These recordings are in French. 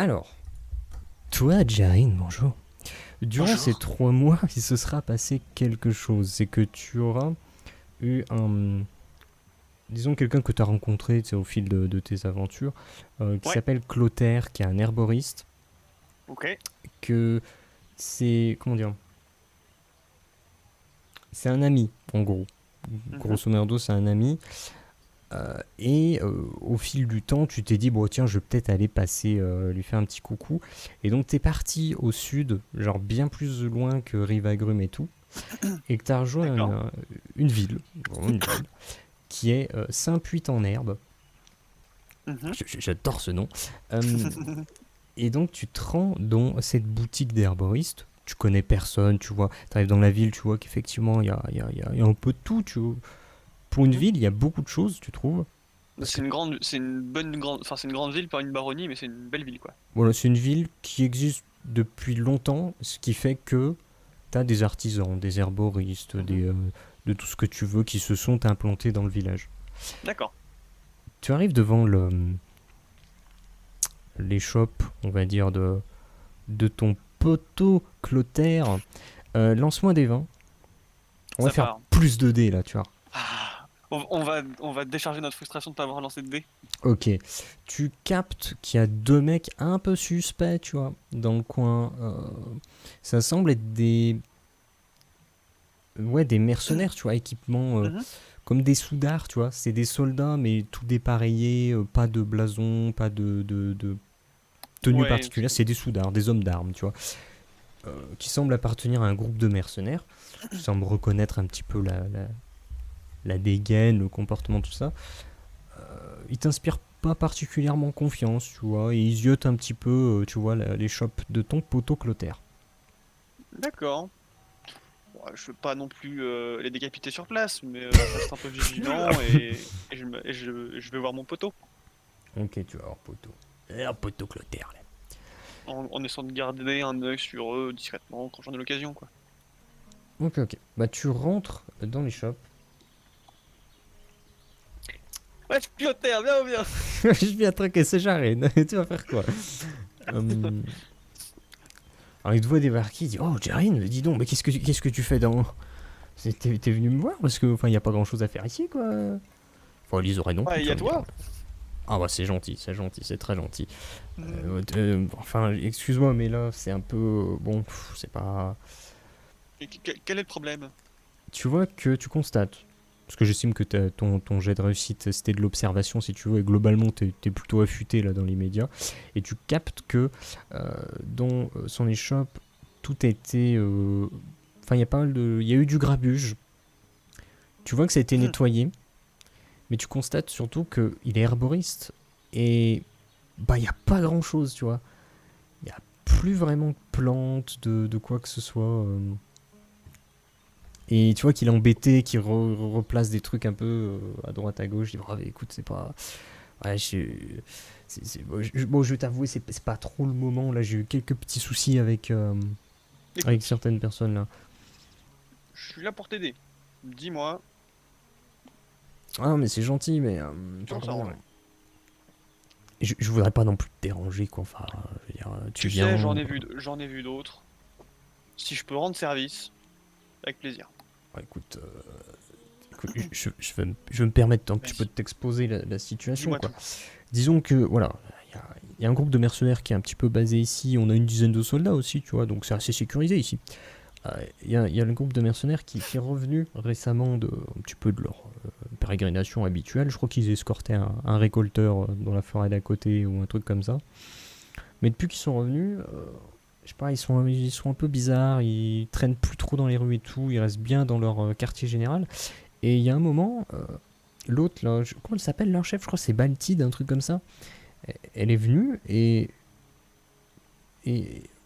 Alors, toi, Jarine, bonjour. Durant ces Bonjour. 3 mois, il se sera passé quelque chose. C'est que tu auras eu un... Disons quelqu'un que tu as rencontré, tu sais, au fil de tes aventures, qui Ouais, s'appelle Clotaire, qui est un herboriste, ok. que c'est... Comment dire? C'est un ami, en gros. Mhm. Grosso merdo, c'est un ami. Au fil du temps, tu t'es dit, bon, tiens, je vais peut-être aller passer, lui faire un petit coucou. Et donc, t'es parti au sud, genre bien plus loin que Rivagrum et tout, et que t'as rejoint D'accord. une ville, vraiment une ville, qui est Saint-Puy-en-Herbe. Mhm. J'adore ce nom. Euh, et donc, tu te rends dans cette boutique d'herboriste. Tu connais personne, tu vois. T'arrives dans la ville, tu vois qu'effectivement, il y a un peu de tout, tu vois. Pour une Mhm. ville, il y a beaucoup de choses, tu trouves. Parce que C'est une bonne grande, enfin c'est une grande ville, pas une baronnie, mais c'est une belle ville quoi. voilà, c'est une ville qui existe depuis longtemps, ce qui fait que tu as des artisans, des herboristes, Mhm. de tout ce que tu veux qui se sont implantés dans le village. D'accord. Tu arrives devant les shops, on va dire, de ton poteau Clotaire. Lance-moi des 20. On va Ça faire part. plus de dés là, tu vois. Ah. On va décharger notre frustration de pas avoir lancé de dés. Ok. Tu captes qu'il y a deux mecs un peu suspects, tu vois, dans le coin. Ça semble être des mercenaires, tu vois, équipement Mhm. comme des soudards, tu vois. C'est des soldats, mais tout dépareillé, pas de blason, pas de tenue Ouais. particulière. C'est des soudards, des hommes d'armes, tu vois, qui semblent appartenir à un groupe de mercenaires. Tu sembles reconnaître un petit peu la dégaine, le comportement, tout ça. Ils t'inspirent pas particulièrement confiance, tu vois, et ils ziotent un petit peu, tu vois, les shops de ton poteau Clotaire. D'accord. Bon, je veux pas non plus les décapiter sur place, mais je reste un peu vigilant et je vais voir mon poteau Ok, tu vas voir poteau. Un poteau Clotaire, là. en essayant de garder un œil sur eux discrètement quand j'en ai l'occasion quoi. Ok, ok. Bah, tu rentres dans les shops. Ouais, Clotaire, viens, viens. Je viens traquer ces jarines. Tu vas faire quoi? Hum, Alors, il te voit débarquer, il dit: Oh, Jarine, dis donc, mais qu'est-ce que tu fais dans. T'es venu me voir? Parce que, enfin, il n'y a pas grand chose à faire ici, quoi. Enfin, les oreilles non plus, Ouais, il tu y a vas me dire. toi. Ah, bah, c'est gentil, c'est très gentil. Mhm. Enfin, excuse-moi, mais là, c'est un peu. Bon, c'est pas. Et quel est le problème? Tu vois que tu constates. Parce que j'estime que ton jet de réussite, c'était de l'observation, si tu veux, et globalement, t'es plutôt affûté là dans les médias. Et tu captes que dans son échoppe, tout a été. Enfin, il y a pas mal de. Il y a eu du grabuge. Tu vois que ça a été nettoyé, mais tu constates surtout qu'il est herboriste. Et bah, il n'y a pas grand chose, tu vois. Il n'y a plus vraiment de plantes, de quoi que ce soit. Et tu vois qu'il est embêté, qu'il replace des trucs un peu à droite à gauche. Il dit: Oh, écoute, c'est pas. Ouais, bon, je vais t'avouer, c'est pas trop le moment. Là, j'ai eu quelques petits soucis avec Écoute, certaines personnes là. je suis là pour t'aider. Dis-moi, Ah, mais c'est gentil, mais. on Enfin, peut comment dire. s'arranger. Je voudrais pas non plus te déranger, quoi. Enfin, je veux dire, tu Tu sais, viens. j'en ai vu d'autres. Si je peux rendre service, avec plaisir. Ouais, écoute, je vais me permettre un petit peu Vas-y, de t'exposer la situation, dis-moi quoi. tout. Disons que, voilà, il y a un groupe de mercenaires qui est un petit peu basé ici. On a une dizaine de soldats aussi, tu vois, donc c'est assez sécurisé ici. Il y a le groupe de mercenaires qui est revenu récemment un petit peu de leur pérégrination habituelle. Je crois qu'ils escortaient un récolteur dans la forêt d'à côté ou un truc comme ça. Mais depuis qu'ils sont revenus, je sais pas, ils sont un peu bizarres. Ils traînent plus trop dans les rues et tout. Ils restent bien dans leur quartier général. Et il y a un moment, l'autre, là, comment elle s'appelle leur chef? Je crois que c'est Baltide, un truc comme ça. Elle est venue et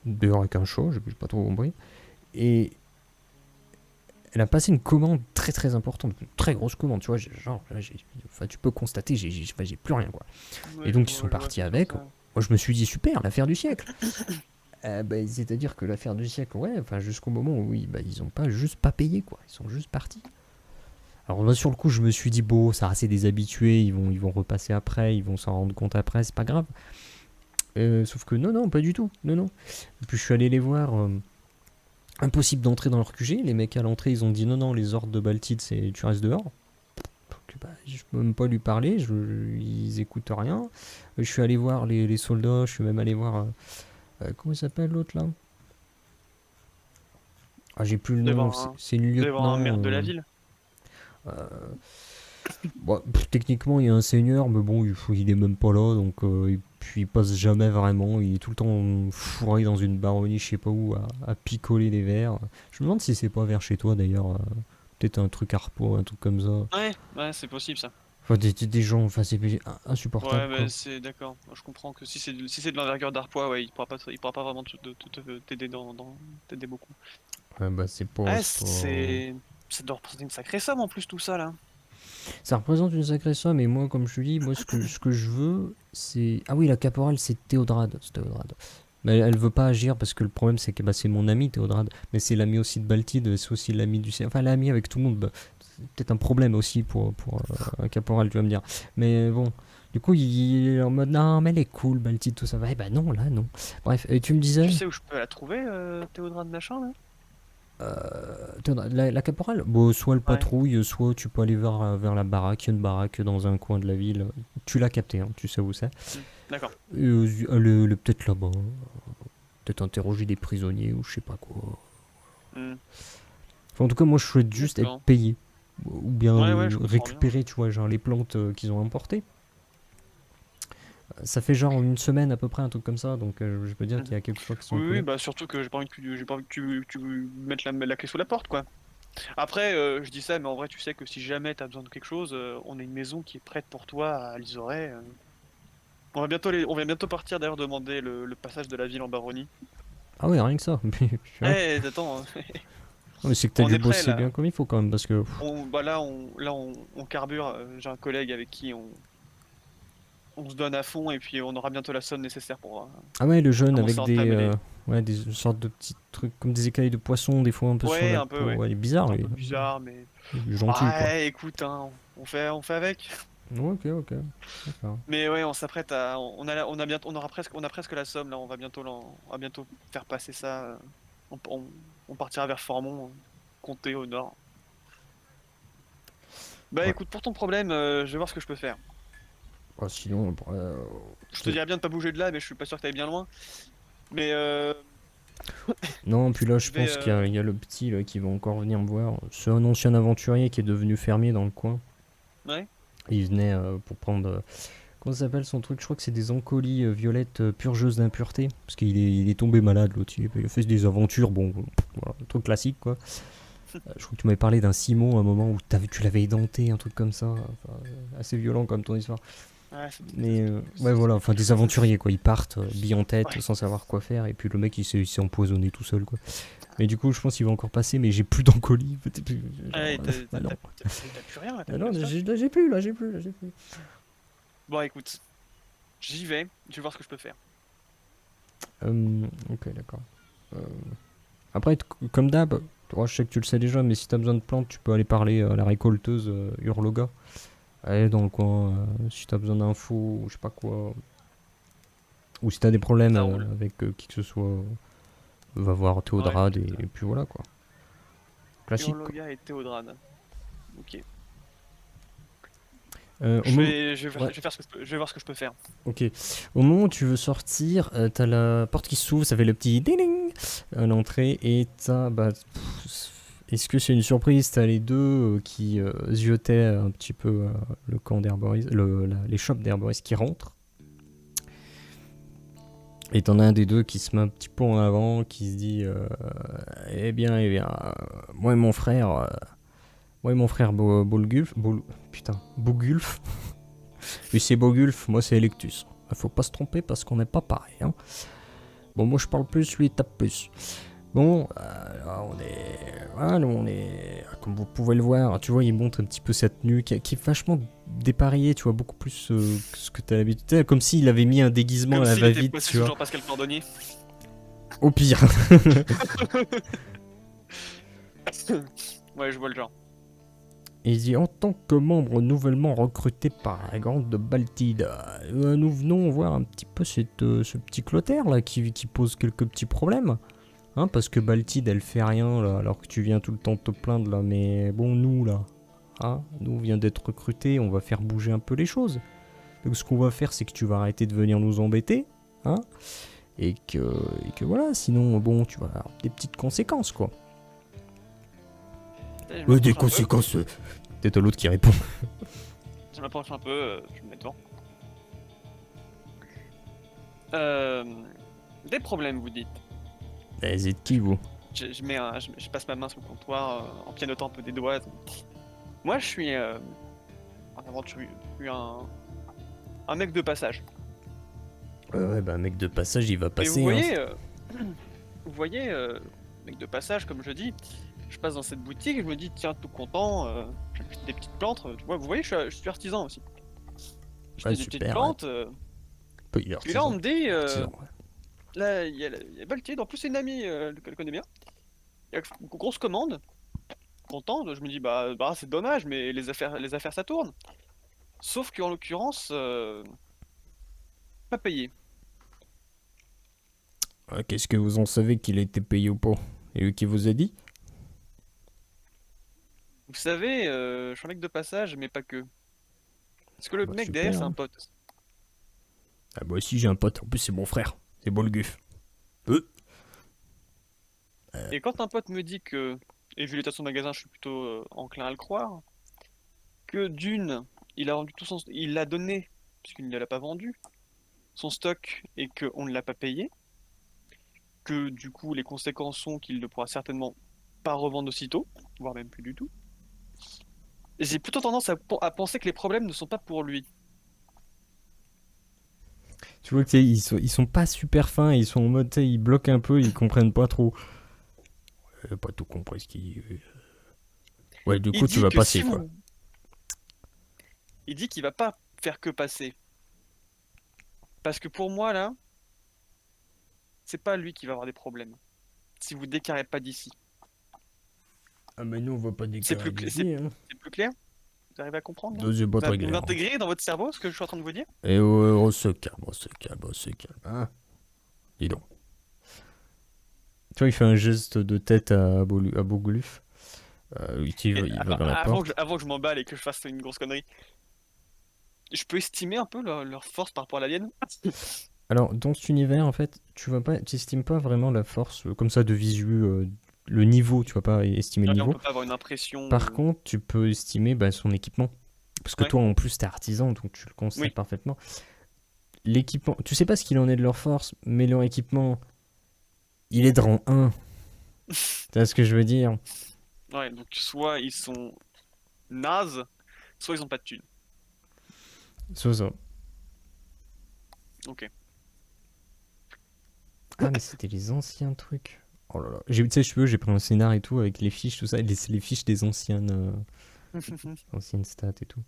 dehors avec un chat, j'ai pas trop compris. Et elle a passé une commande très très importante, une très grosse commande, tu vois, genre, là, enfin, tu peux constater, j'ai plus rien, quoi. Et Ouais, donc, ils sont je vois partis c'est quoi avec. ça. Moi, je me suis dit: super, l'affaire du siècle. C'est-à-dire que l'affaire du siècle, ouais, enfin, jusqu'au moment où ils ont pas juste pas payé, quoi. Ils sont juste partis. Alors, moi, sur le coup, je me suis dit: bon, ça, c'est des habitués, ils vont repasser après, ils vont s'en rendre compte après, c'est pas grave. Sauf que non, pas du tout. Non. Et puis je suis allé les voir. Impossible d'entrer dans leur QG. Les mecs à l'entrée, ils ont dit non, les ordres de Baltide, c'est tu restes dehors. Donc, bah, je peux même pas lui parler. Ils écoutent rien. Je suis allé voir les soldats. Je suis même allé voir. Comment il s'appelle l'autre là? Ah, j'ai plus le nom. C'est une devant un lieutenant. maire de la ville. Bon, techniquement, il y a un seigneur, mais bon, il est même pas là, donc et puis il passe jamais vraiment. Il est tout le temps fourré dans une baronnie, je sais pas où, à picoler les verres. Je me demande si c'est pas vers chez toi d'ailleurs. Peut-être un truc Harpo, un truc comme ça. Ouais, c'est possible ça. Enfin, des gens, enfin, c'est Ouais, insupportable quoi. mais c'est d'accord. Je comprends que si c'est de l'envergure d'Arpois, ouais, il pourra pas vraiment t'aider t'aider beaucoup. Ouais, bah, Ouais, c'est pas. ça doit représenter une sacrée somme en plus tout ça là. Ça représente une sacrée somme, mais moi, comme je te dis, moi, ce que je veux, c'est. Ah oui, la caporale, c'est Théodrade. C'est Théodrade. Mais elle veut pas agir parce que le problème, c'est que bah, c'est mon ami Théodrade, mais c'est l'ami aussi de Baltide, c'est aussi l'ami du. Enfin, l'ami avec tout le monde. Bah, c'est peut-être un problème aussi pour un caporal, tu vas me dire. Mais bon. Du coup, il est en mode non, mais elle est cool, Baltide, tout ça va. Eh bah non, là, non. Bref, et tu me disais. Tu sais où je peux la trouver, Théodrade machin là? La caporale, bon, soit elle Ouais. patrouille, soit tu peux aller vers la baraque. Il y a une baraque dans un coin de la ville. Tu l'as capté, hein, tu sais où c'est. Hmm. D'accord. Elle est peut-être là-bas. Peut-être interroger des prisonniers ou je sais pas quoi. Hmm. Enfin, en tout cas, moi je souhaite juste être D'accord. payé. Ou bien Ouais, je comprends bien. récupérer, tu vois, genre les plantes qu'ils ont importées. Ça fait genre une semaine à peu près, un truc comme ça. Donc je peux dire qu'il y a quelques fois qui sont Oui, écoulés. bah surtout que j'ai pas envie que tu mettes la clé sous la porte, quoi. Après, je dis ça, mais en vrai, tu sais que si jamais t'as besoin de quelque chose, on a une maison qui est prête pour toi à Lizoret. On va bientôt partir d'ailleurs demander le passage de la ville en baronnie. Ah ouais, rien que ça. Ouais. Attends, Non, mais c'est que t'as on dû est prêt bosser là. bien comme il faut quand même parce que. Bah on carbure. J'ai un collègue avec qui on se donne à fond et puis on aura bientôt la somme nécessaire Ah ouais, le pour jeune commencer avec à des, entamer les. ouais, des sortes de petits trucs comme des écailles de poisson, des fois un peu sur Ouais, la un peu, peau. ouais. Ouais, il est bizarre, C'est un lui. peu bizarre, mais. Il est gentil, quoi. Ouais, écoute, hein, on fait avec. Ouais, ok. D'accord. Mais ouais, on s'apprête à, on a bientôt, on a presque la somme là. On va bientôt faire passer ça. On partira vers Formont, Comté au nord. Bah Ouais. écoute, pour ton problème, je vais voir ce que je peux faire. Oh, sinon, Je te dirais bien de pas bouger de là, mais je suis pas sûr que t'ailles bien loin. Mais non, puis là, je je vais, pense il y a le petit là, qui va encore venir me voir. C'est un ancien aventurier qui est devenu fermier dans le coin. ouais. Il venait pour prendre. Comment ça s'appelle son truc? Je crois que c'est des encolis violettes purgeuses d'impureté. Parce il est tombé malade, l'autre. Il a fait des aventures, bon, voilà, un truc classique, quoi. Je crois que tu m'avais parlé d'un Simon à un moment où tu l'avais édenté, un truc comme ça. Enfin, assez violent comme ton histoire. Ouais, Mais ouais, voilà, enfin des aventuriers quoi. Ils partent, billes en tête, Ouais. sans savoir quoi faire. Et puis le mec il s'est empoisonné tout seul quoi. Mais du coup, je pense qu'il va encore passer, mais j'ai plus d'encolie. Ouais, Bah non. t'as plus rien là, t'as Bah plus non, de stock. j'ai plus, là, j'ai plus. Bon, écoute, j'y vais. Je vais voir ce que je peux faire. Ok, d'accord. Euh, Après, comme d'hab, toi, je sais que tu le sais déjà, mais si t'as besoin de plantes, tu peux aller parler à la récolteuse Hurloga. Elle est dans le coin. Si t'as besoin d'infos, ou je sais pas quoi. Ou si t'as des problèmes Ça roule. avec qui que ce soit, va voir Ouais, Théodrade écoute, et puis voilà quoi. Classique quoi. Urloga et Théodrade. Ok. Au moment... Ouais, Je vais faire je vais voir ce que je peux faire. ok. Au moment où tu veux sortir, t'as la porte qui s'ouvre, ça fait le petit ding ding à l'entrée et t'as... Bah, est-ce que c'est une surprise? T'as les deux qui ziotaient un petit peu le camp d'Herboris, les shops d'Herboris qui rentrent. Et t'en as un des deux qui se met un petit peu en avant, qui se dit eh bien, moi et mon frère Bogulf, lui c'est Bogulf, moi c'est Electus. Faut pas se tromper parce qu'on n'est pas pareil. Hein. Bon, moi je parle plus, lui il tape plus. Bon, là, on est, comme vous pouvez le voir, tu vois, il montre un petit peu sa tenue qui est vachement dépareillée, tu vois, beaucoup plus que ce que t'as l'habitude. Tu sais, comme s'il avait mis un déguisement Comme à la s'il était va-vite, passé tu sous vois. Jean-Pascal Cordonnier. Au pire. Ouais, je vois le genre. Et il dit, en tant que membre nouvellement recruté par la grande de Baltide, nous venons voir un petit peu ce petit Clotaire là qui pose quelques petits problèmes. Hein, parce que Baltide elle fait rien là, alors que tu viens tout le temps te plaindre là, mais bon nous là, hein, nous on vient d'être recrutés, on va faire bouger un peu les choses. Donc ce qu'on va faire c'est que tu vas arrêter de venir nous embêter, hein, et que voilà, sinon bon tu vas avoir des petites conséquences quoi. Et je Des m'approche un peu. conséquences. Peut-être l'autre qui répond. Je m'approche un peu, je me mets devant. Des problèmes, vous dites. Vous êtes qui vous? Je passe ma main sur le comptoir en pianotant un peu des doigts. Moi, je suis un aventurier, je suis un mec de passage. Ouais, bah, un mec de passage, il va Et passer. vous voyez, mec de passage, comme je dis, je passe dans cette boutique et je me dis, tiens, tout content, j'achète des petites plantes. Tu vois, vous voyez, je suis artisan aussi. J'achète des petites super, plantes. Il est Puis là, on me dit, artisan, ouais. là, il y a Baltide, en plus, c'est une amie qu'elle connaît bien. Il y a une grosse commande. Content, je me dis, bah c'est dommage, mais les affaires ça tourne. Sauf qu'en l'occurrence, pas payé. Qu'est-ce que vous en savez qu'il a été payé ou pas? Et lui qui vous a dit? Vous savez, je suis un mec de passage, mais pas que. Parce que le Bah, mec super, derrière, c'est hein. un pote. Ah, moi aussi j'ai un pote, en plus c'est mon frère. C'est Bolguf. Et quand un pote me dit que, et vu l'état de son magasin, je suis plutôt enclin à le croire, que d'une, il a vendu tout son, il l'a donné, puisqu'il ne l'a pas vendu, son stock, et qu'on ne l'a pas payé, que du coup les conséquences sont qu'il ne pourra certainement pas revendre aussitôt, voire même plus du tout. Et j'ai plutôt tendance à penser que les problèmes ne sont pas pour lui. Tu vois que ils sont pas super fins, ils sont en mode, tu sais, ils bloquent un peu, ils comprennent pas trop. Pas tout compris ce qui. Ouais, du Il coup tu dit vas que si passer quoi. vous... Il dit qu'il va pas faire que passer. Parce que pour moi, là, c'est pas lui qui va avoir des problèmes. Si vous décarrez pas d'ici. Ah, mais nous on va pas C'est déclarer plus, d'ici, hein. c'est plus clair? Vous arrivez à comprendre, là? C'est pas très Vous clair. intégrez dans votre cerveau ce que je suis en train de vous dire? Et on se calme, on se calme, on se calme. Hein, dis donc. Tu vois, il fait un geste de tête à Bogoluf. Il va dans la porte. Avant que je m'emballe et que je fasse une grosse connerie, je peux estimer un peu leur force par rapport à la mienne? Alors, dans cet univers, en fait, tu estimes pas vraiment la force comme ça de visu, le niveau, tu vas pas estimer le On niveau. peut pas avoir une impression. Par contre, tu peux estimer son équipement. Parce que Ouais. toi, en plus, t'es artisan, donc tu le constates Oui. parfaitement. L'équipement, tu sais pas ce qu'il en est de leur force, mais leur équipement, il est de rang 1. Tu vois ce que je veux dire? Ouais, donc soit ils sont nazes, soit ils ont pas de thunes. C'est ça. Ok. Ah, mais c'était les anciens trucs. Oh là là. Tu sais, j'ai pris un scénar et tout avec les fiches, tout ça. C'est les fiches des anciennes stats et tout.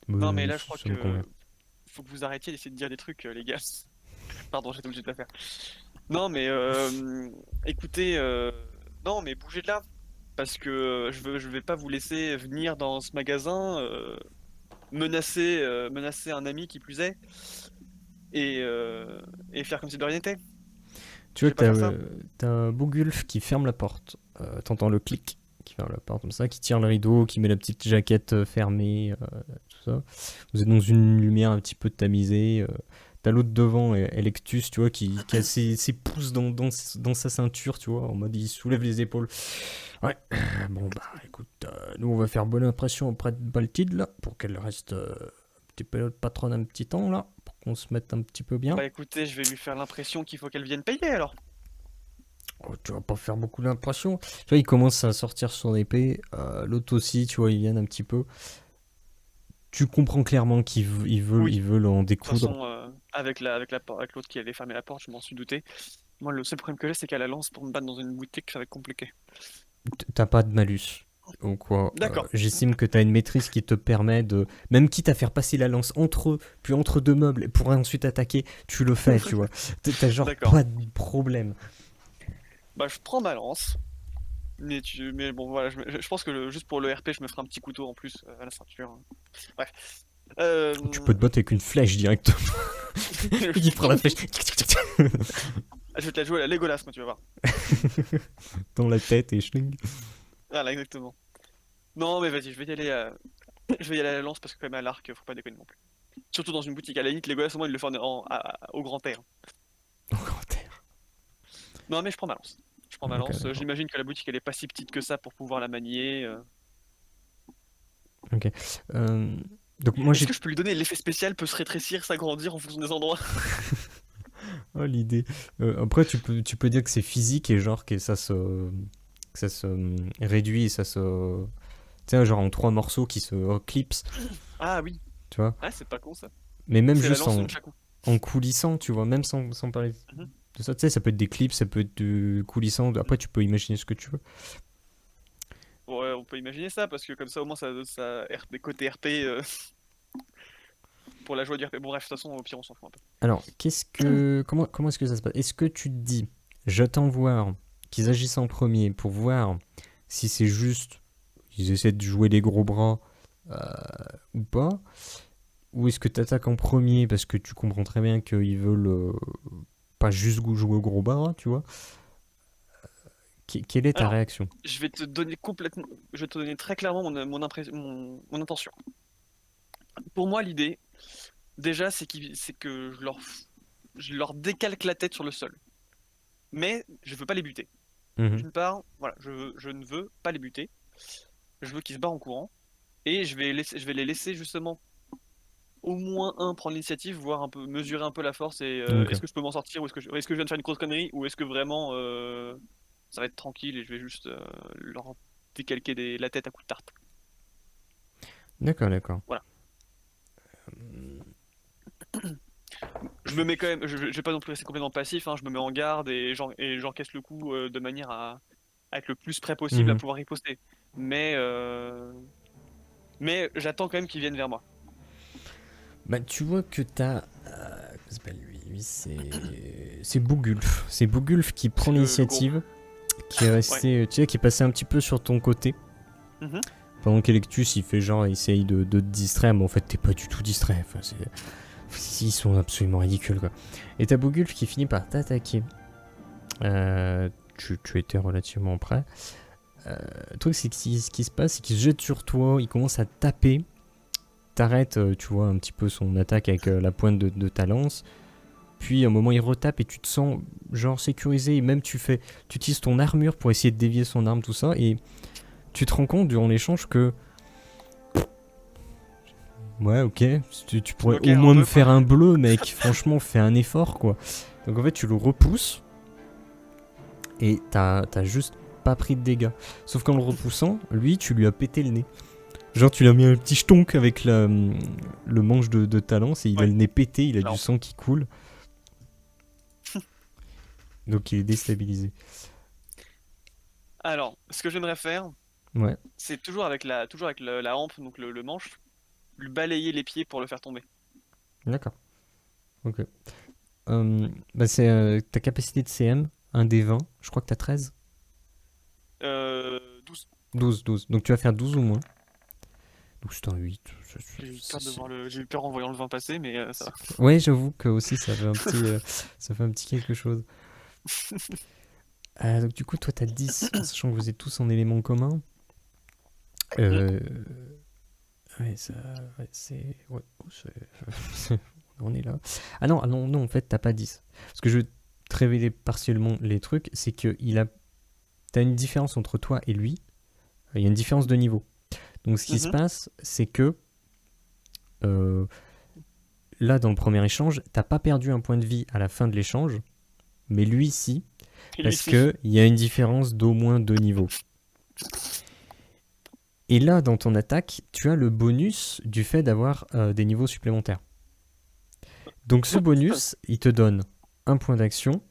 Non, mais là, je crois Ça me que convient. faut que vous arrêtiez d'essayer de dire des trucs, les gars. Pardon, j'étais obligé de la faire. Non, mais écoutez, non, mais bougez de là. Parce que je vais pas vous laisser venir dans ce magasin, menacer un ami qui plus est, et, euh, et faire comme si de rien n'était. Tu Je vois vais que pas faire ça. t'as Bogulf qui ferme la porte. T'entends le clic qui ferme la porte comme ça, qui tire le rideau, qui met la petite jaquette fermée, tout ça. Vous êtes dans une lumière un petit peu tamisée. T'as l'autre devant, Electus, tu vois, qui a ses pouces dans sa ceinture, tu vois, en mode il soulève les épaules. Ouais, bon bah écoute, nous on va faire bonne impression auprès de Baltide là, pour qu'elle reste un petit peu notre patronne un petit temps là, pour qu'on se mette un petit peu bien. Bah écoutez, je vais lui faire l'impression qu'il faut qu'elle vienne payer alors. Oh, tu vas pas faire beaucoup d'impression. Tu vois, il commence à sortir son épée, l'autre aussi, tu vois, ils viennent un petit peu. Tu comprends clairement Oui. ils veulent en De toute découdre. façon, avec l'autre qui avait fermé la porte, je m'en suis douté. Moi, le seul problème que j'ai, c'est qu'à la lance pour me battre dans une boutique, ça va être compliqué. T'as pas de malus. Donc quoi, D'accord. j'estime que t'as une maîtrise qui te permet de, même quitte à faire passer la lance entre eux, puis entre deux meubles, pour ensuite attaquer, tu le fais, tu vois. T'as genre D'accord. pas de problème. Bah, je prends ma lance Mais bon, voilà, je pense que juste pour le RP, je me ferai un petit couteau en plus à la ceinture, hein. Bref. Tu peux Euh... te battre avec une flèche directement. Et qui prend la flèche Je vais te la jouer à la Legolas, moi, tu vas voir. dans la tête et schling. Voilà, exactement. Non, mais vas-y, je vais y aller je vais y aller à la lance parce que quand même à l'arc, faut pas déconner non plus. Surtout dans une boutique. À la limite, Legolas, au moins, il le fait au grand air. En commentaire. Non, mais je prends ma lance. Je prends ma Ok, lance. d'accord. J'imagine que la boutique, elle est pas si petite que ça pour pouvoir la manier. Ok. Euh, donc moi Est-ce j'ai... que je peux lui donner l'effet spécial peut se rétrécir, s'agrandir en fonction des endroits? Oh l'idée. Après tu peux dire que c'est physique et genre que ça se réduit et ça se... Tu sais, genre en trois morceaux qui se clipsent, Ah oui, tu vois. ah, c'est pas con ça. Mais même C'est la juste lance en, Nunchaku. en coulissant, tu vois, même sans parler Mhm. de ça, tu sais, ça peut être des clips, ça peut être du coulissant. Après, tu peux imaginer ce que tu veux. Ouais, on peut imaginer ça parce que comme ça au moins ça RP, côté RP pour la joie du RP. Bon bref, de toute façon au pire on s'en fout un peu. Alors, comment est-ce que ça se passe? Est-ce que tu te dis, j'attends voir qu'ils agissent en premier pour voir si c'est juste, ils essaient de jouer les gros bras euh, ou pas? Ou est-ce que tu attaques en premier parce que tu comprends très bien qu'ils veulent pas juste jouer au gros bras, tu vois? Quelle est ta Alors, réaction? je vais te donner complètement, je vais te donner très clairement mon intention. Pour moi l'idée déjà c'est que je leur décalque la tête sur le sol. Mais je veux pas les buter. Mhm. D'une part, voilà, je ne veux pas les buter. Je veux qu'ils se barrent en courant. Et je vais les laisser justement au moins un prendre l'initiative, voir un peu, mesurer un peu la force et Ok. est-ce que je peux m'en sortir ou est-ce que je viens de faire une grosse connerie ou est-ce que vraiment ça va être tranquille et je vais juste leur décalquer la tête à coups de tarte. D'accord, d'accord. Voilà. Je me mets quand même, je vais pas non plus rester complètement passif, hein, je me mets en garde et j'encaisse le coup de manière à être le plus près possible à Mhm. pouvoir riposter. Mais, euh, mais j'attends quand même qu'ils viennent vers moi. Bah, tu vois que t'as. Comment s'appelle lui? Lui, c'est Bougulf. C'est Bougulf qui prend C'est le gros. l'initiative, qui est Ouais. resté. Tu sais, qui est passé un petit peu sur ton côté. Mhm. Pendant qu'Electus, il fait genre, il essaye de te distraire, mais en fait, t'es pas du tout distrait. Enfin, ils sont absolument ridicules, quoi. Et t'as Bougulf qui finit par t'attaquer. Tu étais relativement près. Le truc, c'est que ce qui se passe, c'est qu'il se jette sur toi, il commence à taper. T'arrêtes, tu vois, un petit peu son attaque avec la pointe de ta lance. Puis à un moment, il retape et tu te sens genre sécurisé. Et même tu utilises ton armure pour essayer de dévier son arme, tout ça. Et tu te rends compte durant l'échange que ouais, ok, tu pourrais Ok, au un moins me peu quoi. faire un bleu, mec. Franchement, fais un effort, quoi. Donc en fait, tu le repousses et t'as juste pas pris de dégâts. Sauf qu'en le repoussant, lui, tu lui as pété le nez. Genre, tu lui as mis un petit chtonk avec le manche de ta lance et il a Ouais, le nez pété, il a du clairement. sang qui coule. Donc il est déstabilisé. Alors, ce que j'aimerais faire, Ouais, c'est toujours avec la hampe, donc le manche, lui balayer les pieds pour le faire tomber. d'accord. Ok. Bah c'est ta capacité de CM, un des 20. Je crois que t'as 13. 12. 12. Donc tu vas faire 12 ou moins. Donc c'est un 8. J'ai eu peur en voyant le vin passer, mais ça va. Ouais, j'avoue que aussi ça fait un petit quelque chose. Donc du coup, toi t'as 10, en sachant que vous êtes tous en élément commun. Hmm. Euh, ouais, ça, ouais, on est là. Ah non, en fait, t'as pas 10. Parce que je vais te révéler partiellement les trucs, c'est que t'as une différence entre toi et lui. Il y a une différence de niveau. Donc ce qui se Mhm. passe, c'est que euh, là, dans le premier échange, t'as pas perdu un point de vie à la fin de l'échange, mais lui, si, Et lui parce aussi. qu'il y a une différence d'au moins 2 niveaux. Et là, dans ton attaque, tu as le bonus du fait d'avoir des niveaux supplémentaires. Donc ce bonus, il te donne un point d'action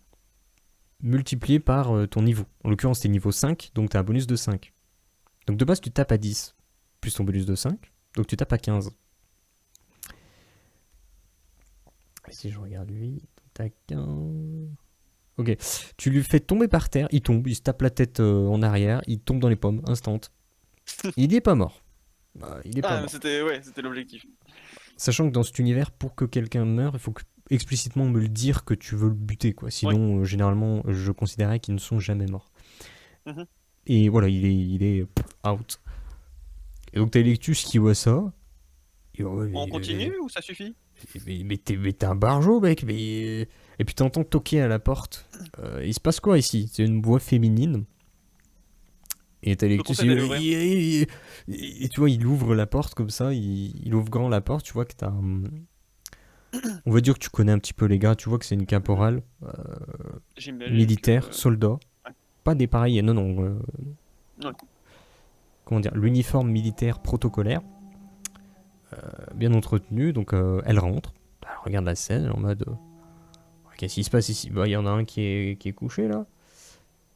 multiplié par ton niveau. En l'occurrence, t'es niveau 5, donc t'as un bonus de 5. Donc de base, tu tapes à 10, plus ton bonus de 5, donc tu tapes à 15. Et si je regarde lui, t'as 15... Ok. Tu lui fais tomber par terre, il tombe, il se tape la tête en arrière, il tombe dans les pommes, instant. Il n'y est pas mort. Bah, il est pas Ah, mais mort. c'était l'objectif. Sachant que dans cet univers, pour que quelqu'un meure, il faut explicitement me le dire que tu veux le buter, quoi. Oui. Sinon, généralement, je considérais qu'ils ne sont jamais morts. Mhm. Et voilà, il est out. Et donc t'as Electus qui voit ça. Et ouais, On continue ou ça suffit? mais t'es un barjot, mec. Et puis t'entends toquer à la porte. Il se passe quoi ici? C'est une voix féminine. Et t'as Je te Electus, conseille d'aller ouvrir. et tu vois, il ouvre la porte comme ça. Il ouvre grand la porte. Tu vois que t'as. On va dire que tu connais un petit peu les gars. Tu vois que c'est une caporale J'imagine que. militaire, soldat. Ouais. Pas des pareils, non, non. Ouais. Comment dire? L'uniforme militaire protocolaire. Bien entretenu. Donc elle rentre. Elle regarde la scène en mode. Qu'est-ce qui se passe ici? Bah, il y en a un qui est couché là.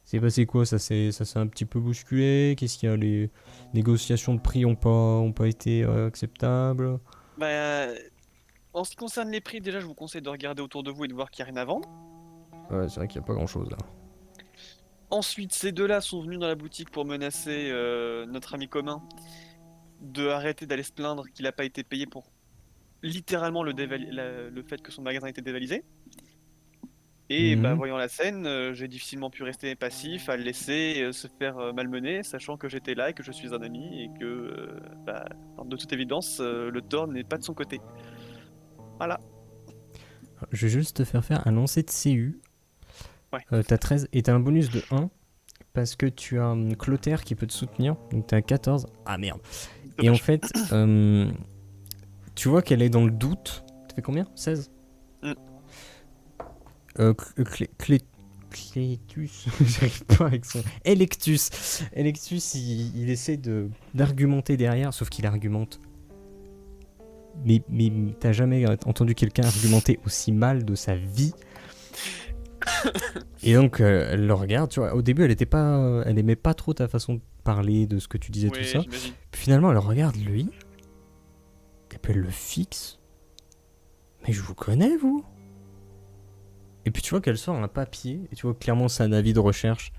C'est passé quoi? Ça s'est un petit peu bousculé. Qu'est-ce qu'il y a? Les négociations de prix ont pas été acceptables. Bah, en ce qui concerne les prix, déjà, je vous conseille de regarder autour de vous et de voir qu'il n'y a rien à vendre. Ouais, c'est vrai qu'il n'y a pas grand chose là. Ensuite, ces deux-là sont venus dans la boutique pour menacer notre ami commun de arrêter d'aller se plaindre qu'il n'a pas été payé pour littéralement le fait que son magasin était dévalisé. Et bah, Mhm. voyant la scène, j'ai difficilement pu rester passif à le laisser se faire malmener, sachant que j'étais là et que je suis un ami et que, bah, de toute évidence, le tort n'est pas de son côté. Voilà, Je vais juste te faire un lancer de CU. ouais, T'as 13 et t'as un bonus de 1 parce que tu as Clotaire qui peut te soutenir. Donc t'as 14. Ah merde. Et en dommage. fait, tu vois qu'elle est dans le doute. T'as fait combien? 16. Mm. Clétus, j'arrive pas avec son. Electus. Electus, il essaie d'argumenter derrière, sauf qu'il argumente. Mais t'as jamais entendu quelqu'un argumenter aussi mal de sa vie? Et donc elle le regarde, tu vois. Au début, elle aimait pas trop ta façon de parler, de ce que tu disais, tout Oui, ça. j'imagine. Puis finalement, elle regarde lui, et puis elle le fixe. Mais je vous connais, vous? Et puis tu vois qu'elle sort un papier, et tu vois que clairement c'est un avis de recherche.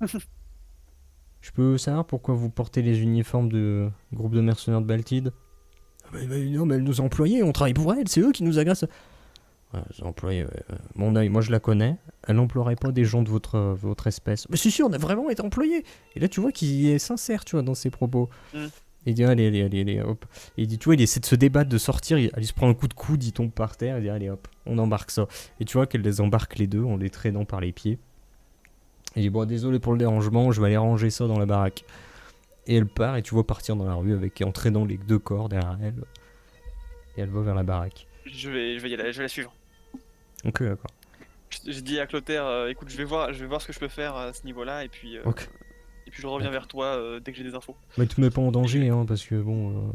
Je peux savoir pourquoi vous portez les uniformes de groupe de mercenaires de Baltide? Non, mais elle nous a employés, on travaille pour elle, c'est eux qui nous agressent. Ouais, les employés, mon œil, moi je la connais, elle n'emploierait pas des gens de votre espèce. Mais si, on a vraiment été employés. Et là tu vois qu'il est sincère, tu vois, dans ses propos. Mm. Et il dit allez, hop. Et il dit, tu vois, il essaie de se débattre, de sortir, il se prend un coup de coude, il tombe par terre, il dit allez hop, on embarque ça. Et tu vois qu'elle les embarque les deux en les traînant par les pieds. Et il dit bon, désolé pour le dérangement, je vais aller ranger ça dans la baraque. Et elle part, et tu vois partir dans la rue avec en traînant les deux corps derrière elle. Et elle va vers la baraque. Je vais y aller, je vais la suivre. Ok, d'accord. Je dis à Clotaire, écoute, je vais voir ce que je peux faire à ce niveau-là, Ok, et puis je reviens d'accord. vers toi dès que j'ai des infos. Mais tu te mets pas en Et je vais- danger, hein, parce que bon.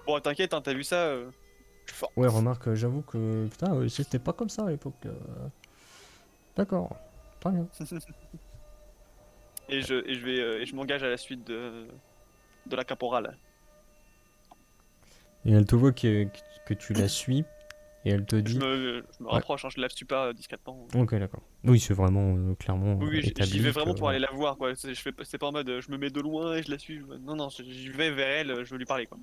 Bon, t'inquiète, hein, t'as vu ça, je suis fort. Ouais, remarque, j'avoue que. Putain, c'était pas comme ça à l'époque. D'accord, très bien. Et je m'engage à la suite de la caporale. Et elle te voit que tu la suis, et elle te dit. Je me Ouais, rapproche, hein, je la suis pas discrètement. ok, d'accord. Oui, c'est vraiment clairement Oui, oui, j'y vais établi que. vraiment pour Voilà. aller la voir, quoi. C'est pas en mode je me mets de loin et je la suis. Non, non, j'y vais vers elle, je veux lui parler, quoi.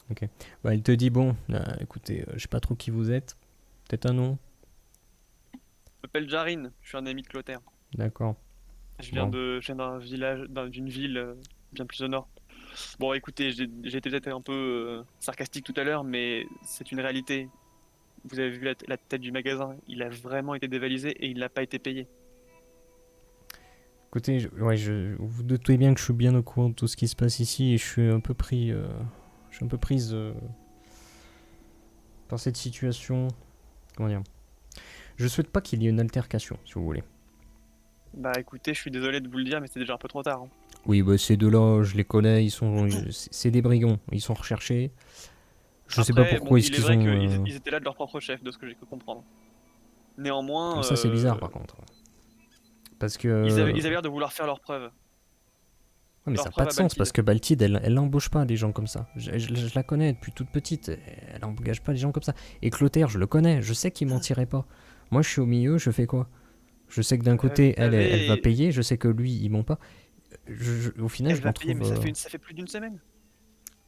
Ok. Bah, elle te dit bon, écoutez, je sais pas trop qui vous êtes. Peut-être un nom? Je m'appelle Jarine, je suis un ami de Clotaire. D'accord. Bon. Je viens d'un village, d'une ville bien plus au nord. Bon, écoutez, j'ai été peut-être un peu sarcastique tout à l'heure, mais c'est une réalité. Vous avez vu la tête du magasin, il a vraiment été dévalisé et il n'a pas été payé. Écoutez, ouais, vous doutez bien que je suis bien au courant de tout ce qui se passe ici et je suis un peu pris. Je suis un peu prise par cette situation. Comment dire? Je souhaite pas qu'il y ait une altercation, si vous voulez. Bah écoutez, je suis désolé de vous le dire, mais c'est déjà un peu trop tard, hein. Oui, bah ces deux-là, je les connais, c'est des brigands, ils sont recherchés. Je sais pas Après, bon, pourquoi est-ce il est qu'ils vrai ont. qu'ils étaient là de leur propre chef, de ce que j'ai pu comprendre. Néanmoins, Ça, c'est bizarre par contre. Parce que. ils avaient l'air de vouloir faire leurs preuves. Ouais, mais ça Leurs n'a pas preuves de à sens parce Baltide. que Baltide, elle embauche pas des gens comme ça. Je la connais depuis toute petite, elle engage pas des gens comme ça. Et Clotaire, je le connais, je sais qu'il mentirait pas. Moi, je suis au milieu, je fais quoi? Je sais que d'un Vous côté, elle va savez, payer, je sais que lui, il ment pas. Au final, elle je m'en va payer, trouve... mais ça fait plus d'une semaine.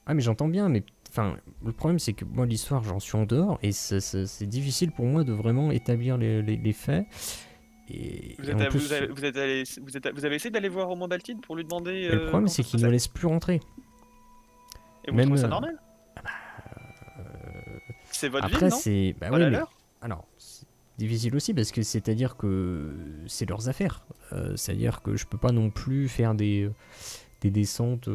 Ah, mais j'entends bien, mais... Enfin, le problème, c'est que moi, l'histoire, j'en suis en dehors, et c'est difficile pour moi de vraiment établir les faits. Et en plus... Vous avez essayé d'aller voir Roman Baltide pour lui demander Mais le problème, comment c'est ça se qu'il ne passait? laisse plus rentrer. Et vous Même... trouvez ça normal? C'est votre ville, Après, non? c'est... Bah Pas oui, la mais... leur? Alors, c'est difficile aussi, parce que c'est-à-dire que c'est leurs affaires. C'est-à-dire que je peux pas non plus faire des descentes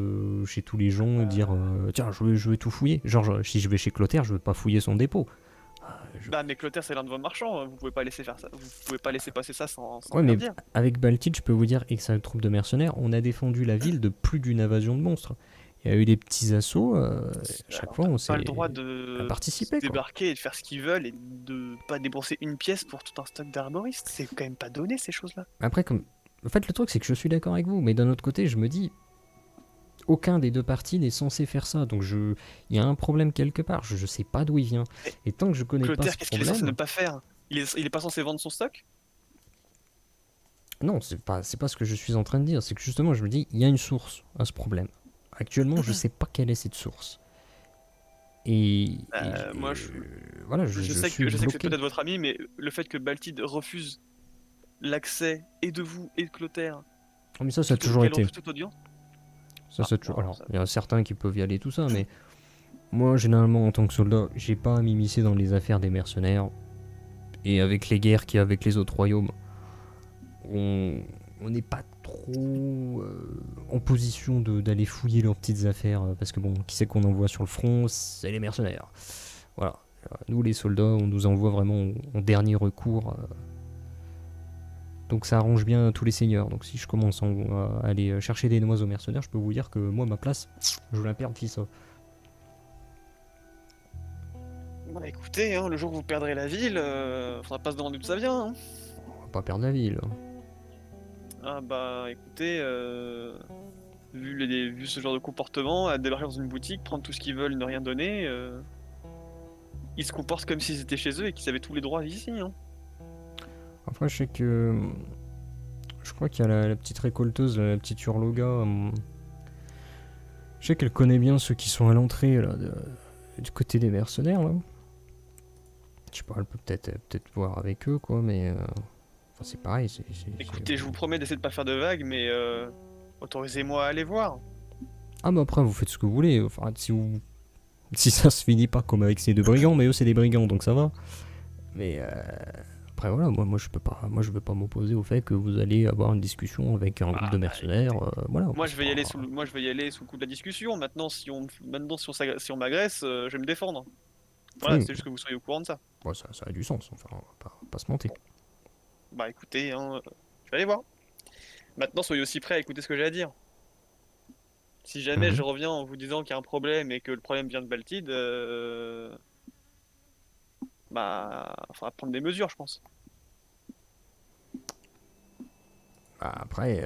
chez tous les gens et dire tiens, je vais tout fouiller. Genre, si je vais chez Clotaire, je veux pas fouiller son dépôt. Bah, mais Clotaire, c'est l'un de vos marchands, vous pouvez pas laisser faire ça. Vous pouvez pas laisser passer ça sans Ouais, rien mais dire. avec Baltid, je peux vous dire, et que c'est une troupe de mercenaires, on a défendu la ville de plus d'une invasion de monstres. Il y a eu des petits assauts, chaque Alors, fois ils on ont pas s'est le droit à de participer, quoi. débarquer et de faire ce qu'ils veulent et de pas débourser une pièce pour tout un stock d'arboristes. C'est quand même pas donné, ces choses-là. Après, comme... En fait, le truc, c'est que je suis d'accord avec vous, mais d'un autre côté, je me dis, aucun des deux partis n'est censé faire ça, donc il y a un problème quelque part, je sais pas d'où il vient. Et Et tant que je connais pas Clotaire, ce qu'est-ce qu'il est censé ne problème, pas faire? Il est pas censé vendre son stock? non, c'est pas ce que je suis en train de dire, c'est que justement, je me dis, il y a une source à ce problème. Actuellement, je sais pas quelle est cette source. Moi, je, Voilà, suis je sais que c'est bloqué. peut-être votre ami, mais le fait que Baltide refuse l'accès et de vous et de Clotaire, Oh, mais ça a toujours qu'elle été. refuse toute audience. Alors, Ça... il y a certains qui peuvent y aller, tout ça, mais moi, généralement, en tant que soldat, j'ai pas à m'immiscer dans les affaires des mercenaires. Et avec les guerres qu'il y a avec les autres royaumes, on n'est pas trop en position d'aller fouiller leurs petites affaires, parce que bon, qui c'est qu'on envoie sur le front? C'est les mercenaires. Voilà. Nous, les soldats, on nous envoie vraiment en dernier recours. Donc ça arrange bien tous les seigneurs. Donc si je commence à aller chercher des noix aux mercenaires, je peux vous dire que moi, ma place, je la perds qui ça. Bah écoutez, hein, le jour où vous perdrez la ville, faudra pas se demander d'où ça vient. Hein. On va pas perdre la ville. Ah bah écoutez, vu ce genre de comportement, à débarquer dans une boutique, prendre tout ce qu'ils veulent, ne rien donner, ils se comportent comme s'ils étaient chez eux et qu'ils avaient tous les droits ici. Hein. Après, je sais que... Je crois qu'il y a la petite récolteuse, la petite Urloga. Je sais qu'elle connaît bien ceux qui sont à l'entrée là, du côté des mercenaires. Là. Je sais pas, elle peut peut-être voir avec eux, quoi, mais... Enfin, c'est pareil. Écoutez, je vous promets d'essayer de pas faire de vagues, mais autorisez-moi à aller voir. Ah, mais après, vous faites ce que vous voulez. Enfin, si ça se finit pas comme avec ces deux brigands, mais eux, c'est des brigands, donc ça va. Mais... Après voilà, moi je veux pas m'opposer au fait que vous allez avoir une discussion avec un groupe de mercenaires, voilà. Moi je vais y aller moi je vais y aller sous le coup de la discussion. Maintenant si on m'agresse, je vais me défendre. Voilà, Oui, c'est juste que vous soyez au courant de ça. bon, ça a du sens, enfin, on va pas se mentir. Bon, bah écoutez, hein, je vais aller voir. Maintenant soyez aussi prêts à écouter ce que j'ai à dire. Si jamais je Mhm. reviens en vous disant qu'il y a un problème et que le problème vient de Baltide, bah faudra prendre des mesures, je pense. Bah, après,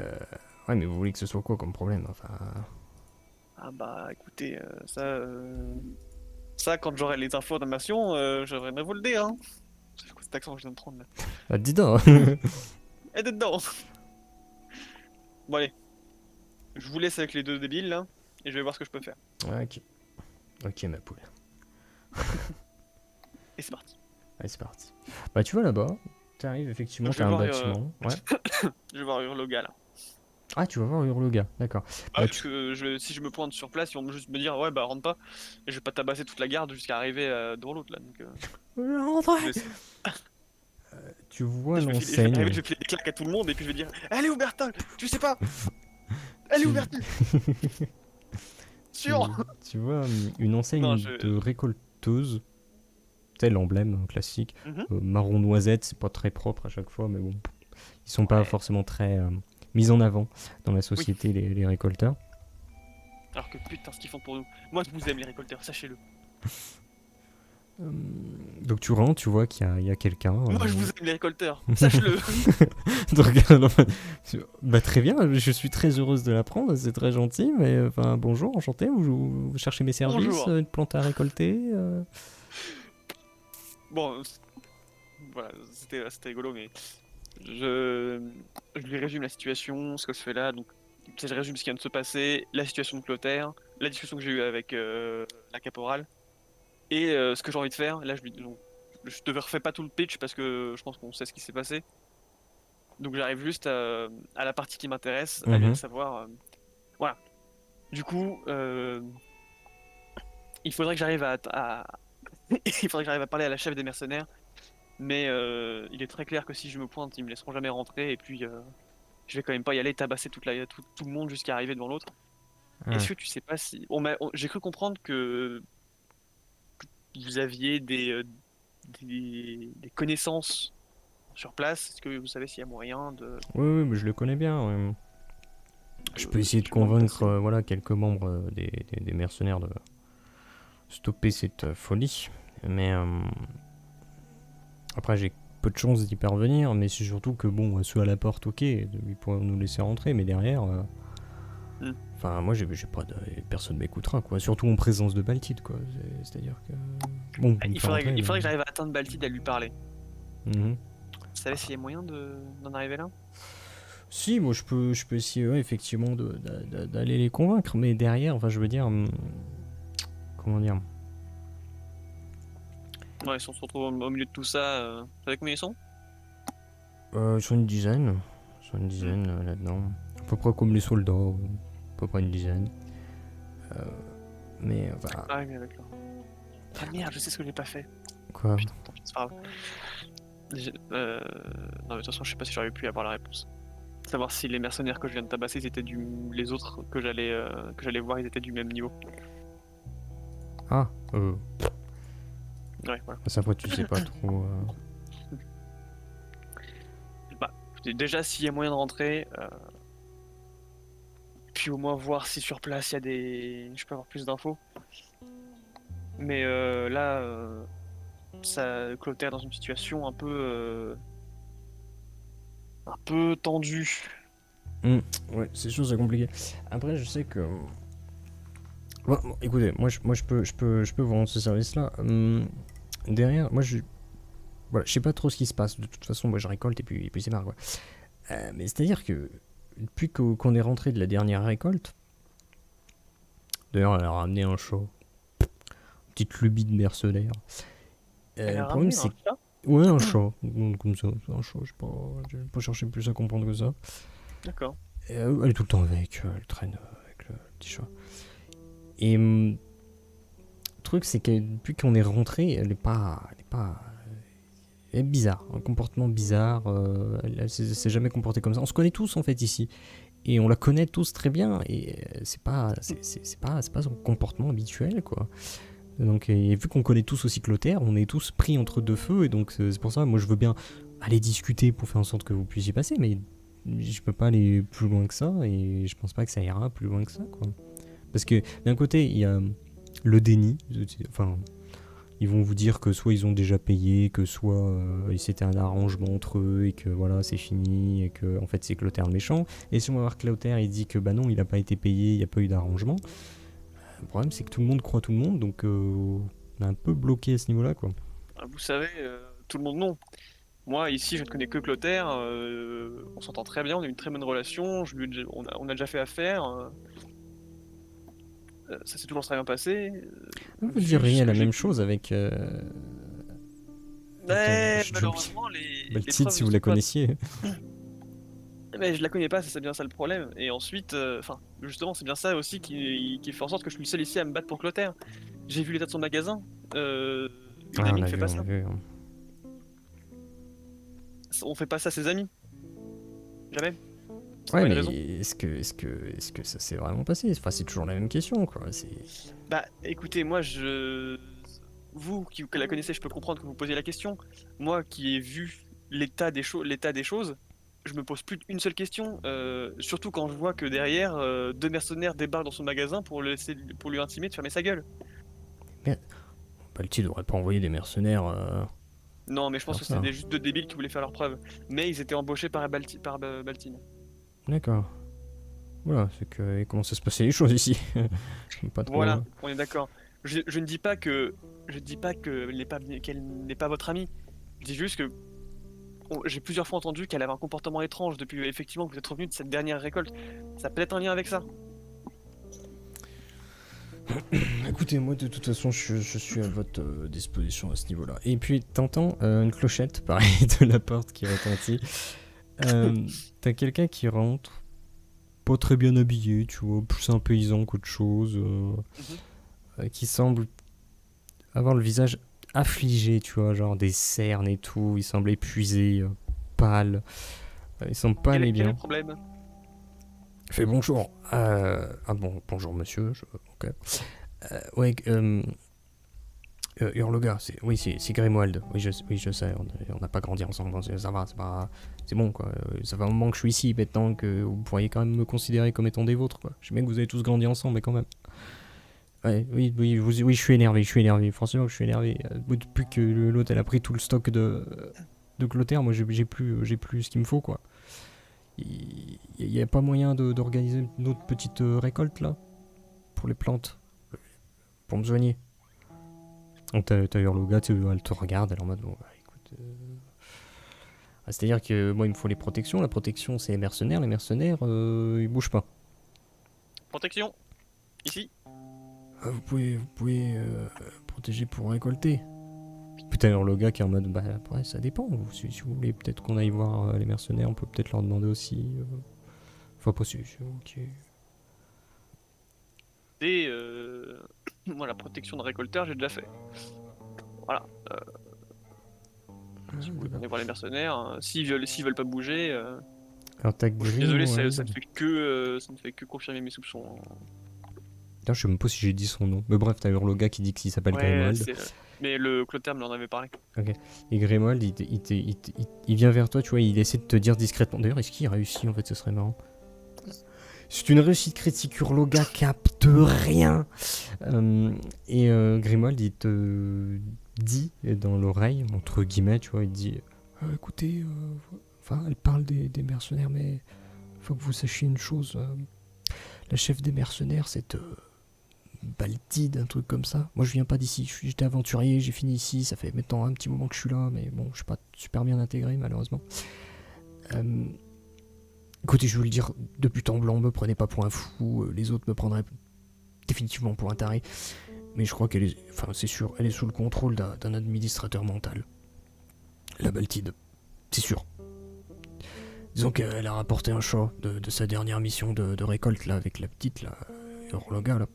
ouais, mais vous voulez que ce soit quoi comme problème, enfin... Ah bah écoutez, ça quand j'aurai les informations, je reviendrai vous le dire. Hein. C'est quoi cet accent que je viens de prendre là? Ah, dis donc. Et dedans. Bon allez, je vous laisse avec les deux débiles là, et je vais voir ce que je peux faire. Ouais, ok, ma poule. Et c'est parti. Allez, c'est parti. Bah, tu vois là-bas, t'arrives effectivement, Je t'as vais un voir, bâtiment, ouais. je vais voir Urloga là. Ah, tu vas voir Hurloga, d'accord. Ah Bah, oui, parce que si je me pointe sur place, ils vont juste me dire ouais bah rentre pas, et je vais pas tabasser toute la garde jusqu'à arriver dans l'autre là. Donc, je vais, tu vois je vais arriver, l'enseigne... je vais filer des claques à tout le monde et puis je vais dire allez où Bertol, tu sais pas, allez où Tu, Bertol, tu, sûr. tu vois une Non enseigne de récolteuse, c'est l'emblème classique. Mhm. Marron noisette, c'est pas très propre à chaque fois, mais bon, ils sont pas Ouais. forcément très mis en avant dans la Oui. société, les récolteurs. Alors que putain ce qu'ils font pour nous. Moi je vous aime les récolteurs, sachez-le. Donc tu rentres, tu vois qu'il y a quelqu'un. Moi je vous aime les récolteurs, sache-le. Bah, très bien, je suis très heureuse de l'apprendre, c'est très gentil, mais enfin bonjour, enchanté, vous cherchez mes services, Bonjour. une plante à récolter Bon, voilà, c'était rigolo mais Je, je lui résume la situation, ce que je fais là. Donc, je résume ce qui vient de se passer, la situation de Clotaire, la discussion que j'ai eue avec la caporale, et ce que j'ai envie de faire. Là, donc, je te refais pas tout le pitch parce que je pense qu'on sait ce qui s'est passé. Donc, j'arrive juste à la partie qui m'intéresse, à Mhm. savoir. Voilà. Du coup, il faudrait que j'arrive il faudrait que j'arrive à parler à la chef des mercenaires. Mais il est très clair que si je me pointe, ils me laisseront jamais rentrer. Et puis, je vais quand même pas y aller tabasser tout le monde jusqu'à arriver devant l'autre. Ah. Est-ce que tu sais pas si... j'ai cru comprendre que vous aviez des connaissances sur place. Est-ce que vous savez s'il y a moyen Oui, oui, mais je le connais bien. Ouais. Je peux essayer de du moins me convaincre passer? voilà, quelques membres des mercenaires de stopper cette folie. Mais après, j'ai peu de chances d'y parvenir. Mais c'est surtout que, bon, ceux à la porte, ok, ils pourront nous laisser rentrer. Mais derrière, Hmm. enfin, moi, j'ai pas de, personne m'écoutera, quoi. Surtout en présence de Baltide, quoi. C'est-à-dire que. Bon, vous me Il faites faudrait, rentrer, il mais. faudrait que j'arrive à atteindre Baltide à lui parler. Mhm. Vous savez s'il y a moyen d'en arriver là? Si, moi je peux essayer ouais, effectivement d'aller les convaincre, mais derrière, enfin je veux dire, comment dire, Ouais, si on se retrouve au milieu de tout ça, vous savez combien ils sont? ils sont une dizaine, Hmm. là-dedans, à peu près comme les soldats, à peu près une dizaine, mais enfin, Ah oui, d'accord. Ah merde, je sais ce que j'ai pas fait. quoi, Putain, tant pis, c'est pas grave. Non, mais de toute façon, je sais pas si j'aurais pu avoir la réponse. Savoir si les mercenaires que je viens de tabasser, ils étaient les autres que j'allais voir, ils étaient du même niveau. ah, Ouais, voilà. ça après tu sais pas trop, Bah, écoutez, déjà, s'il y a moyen de rentrer, puis au moins voir si sur place il y a je peux avoir plus d'infos. Mais là, ça Clotaire est dans une situation un peu tendue. ouais, c'est sûr c'est compliqué. Après je sais que, bon, écoutez, moi je peux vous rendre ce service-là. Derrière, moi voilà, je sais pas trop ce qui se passe. De toute façon, moi je récolte et puis c'est marre quoi. Mais c'est-à-dire que depuis qu'on est rentré de la dernière récolte, d'ailleurs elle a ramené un chat, petite lubie de mercenaire. Elle Le a problème ramené un c'est chat? ouais un chat, comme ça, c'est un chat, je pas cherché plus à comprendre que ça. D'accord. Elle est tout le temps avec, elle traîne avec le petit chat. Et le truc c'est que depuis qu'on est rentré, elle est bizarre, un comportement bizarre. Elle s'est jamais comportée comme ça. On se connaît tous en fait ici. Et on la connaît tous très bien et c'est pas son comportement habituel quoi. Donc et vu qu'on connaît tous aussi Clotaire, on est tous pris entre deux feux et donc c'est pour ça moi je veux bien aller discuter pour faire en sorte que vous puissiez passer mais je peux pas aller plus loin que ça et je pense pas que ça ira plus loin que ça quoi. Parce que d'un côté il y a le déni, enfin ils vont vous dire que soit ils ont déjà payé, que soit c'était un arrangement entre eux et que voilà c'est fini et que en fait c'est Clotaire le méchant. Et si on va voir Clotaire il dit que bah non il a pas été payé, il n'y a pas eu d'arrangement. Le problème c'est que tout le monde croit tout le monde donc on est un peu bloqué à ce niveau là quoi. Ah, vous savez, tout le monde non. Moi, ici, je ne connais que Clotaire. On s'entend très bien, on a une très bonne relation. On a déjà fait affaire. Ça s'est toujours très bien passé. Vous Vu ce diriez que la j'ai même pu. chose avec Mais j'ai oublié malheureusement, les Baltide preuves si ne vous la sont pas. connaissiez. Mais je la connais pas, c'est bien ça le problème. Et ensuite, enfin, justement, c'est bien ça aussi qui fait en sorte que je suis le seul ici à me battre pour Clotaire. J'ai vu l'état de son magasin. Une Ah amie ne fait pas on a ça. vu. On fait pas ça à ses amis. Jamais. C'est Ouais pas une mais raison. est-ce que ça s'est vraiment passé? Enfin c'est toujours la même question quoi. Bah, écoutez, moi, vous qui la connaissez, je peux comprendre que vous posiez la question. Moi, qui ai vu l'état des choses, je me pose plus une seule question. Surtout quand je vois que derrière, deux mercenaires débarquent dans son magasin pour lui intimer de fermer sa gueule. Mais Baltide aurait pas envoyé des mercenaires Non, mais je pense faire que ça. c'était juste deux débiles qui voulaient faire leur preuve. Mais ils étaient embauchés par Baltine. D'accord. Voilà, c'est que il commence à se passer les choses ici. Pas trop. Voilà, on est d'accord. Je ne dis pas que qu'elle n'est pas votre amie. Je dis juste que j'ai plusieurs fois entendu qu'elle avait un comportement étrange depuis effectivement que vous êtes revenu de cette dernière récolte. Ça a peut-être un lien avec ça. Écoutez, moi de toute façon, je suis à votre disposition à ce niveau-là. Et puis, t'entends une clochette, pareil, de la porte qui retentit. T'as quelqu'un qui rentre, pas très bien habillé, tu vois, plus un paysan qu'autre chose, Mhm. qui semble avoir le visage affligé, tu vois, genre des cernes et tout. Il semble épuisé, pâle. Il semble pas aller Quel est le bien. problème? Il fait bonjour. Ah bon, bonjour monsieur. Ok. Ouais, Hurloga, c'est Grimoald. Oui, je sais, on n'a pas grandi ensemble, hein, ça va, c'est bon quoi. Ça fait un moment que je suis ici, maintenant que vous pourriez quand même me considérer comme étant des vôtres quoi. Je sais bien que vous avez tous grandi ensemble, mais quand même. Ouais, oui, je suis énervé, forcément que je suis énervé. Depuis que l'autre elle a pris tout le stock de Clotaire, moi j'ai plus ce qu'il me faut quoi. Il y a pas moyen d'organiser une autre petite récolte là pour les plantes, pour me soigner. Donc t'as Hurloga, elle te regarde, elle est en mode bon, bah, écoute. C'est-à-dire que moi il me faut les protections, la protection c'est les mercenaires ils bougent pas. Protection, ici. Vous pouvez protéger pour récolter. Putain, Hurloga qui est en mode bah après ça dépend. Si vous voulez peut-être qu'on aille voir les mercenaires, on peut peut-être leur demander aussi. Enfin pas si, ok. Et moi, la protection de récolteur, j'ai déjà fait. Voilà. Si vous voulez qu'on aille voir les mercenaires, s'ils veulent pas bouger, Alors t'as moi, je suis désolé, Grimoald. ça ne fait que confirmer mes soupçons, hein. Putain, je sais même pas si j'ai dit son nom. Mais bref, t'as Hurloga qui dit qu'il s'appelle Ouais, Grimoald. mais le Clotaire me l'en avait parlé. Ok. Et Grimoald, il vient vers toi, tu vois, il essaie de te dire discrètement. D'ailleurs, est-ce qu'il réussit en fait? Ce serait marrant. C'est une réussite critique, Hurloga capte rien. Grimoald, il te dit dans l'oreille, entre guillemets, tu vois, il te dit écoutez, enfin, elle parle des mercenaires, mais faut que vous sachiez une chose. La chef des mercenaires, c'est Baltide, un truc comme ça. Moi, je viens pas d'ici. J'étais aventurier, j'ai fini ici. Ça fait maintenant un petit moment que je suis là, mais bon, je suis pas super bien intégré, malheureusement. Euh, Écoutez, je veux le dire de but en blanc, me prenez pas pour un fou. Les autres me prendraient définitivement pour un taré. Mais je crois qu'elle est, enfin, c'est sûr, elle est sous le contrôle d'un administrateur mental. La Baltide, c'est sûr. Disons qu'elle a rapporté un chat de sa dernière mission de récolte là avec la petite là, Hurloga là.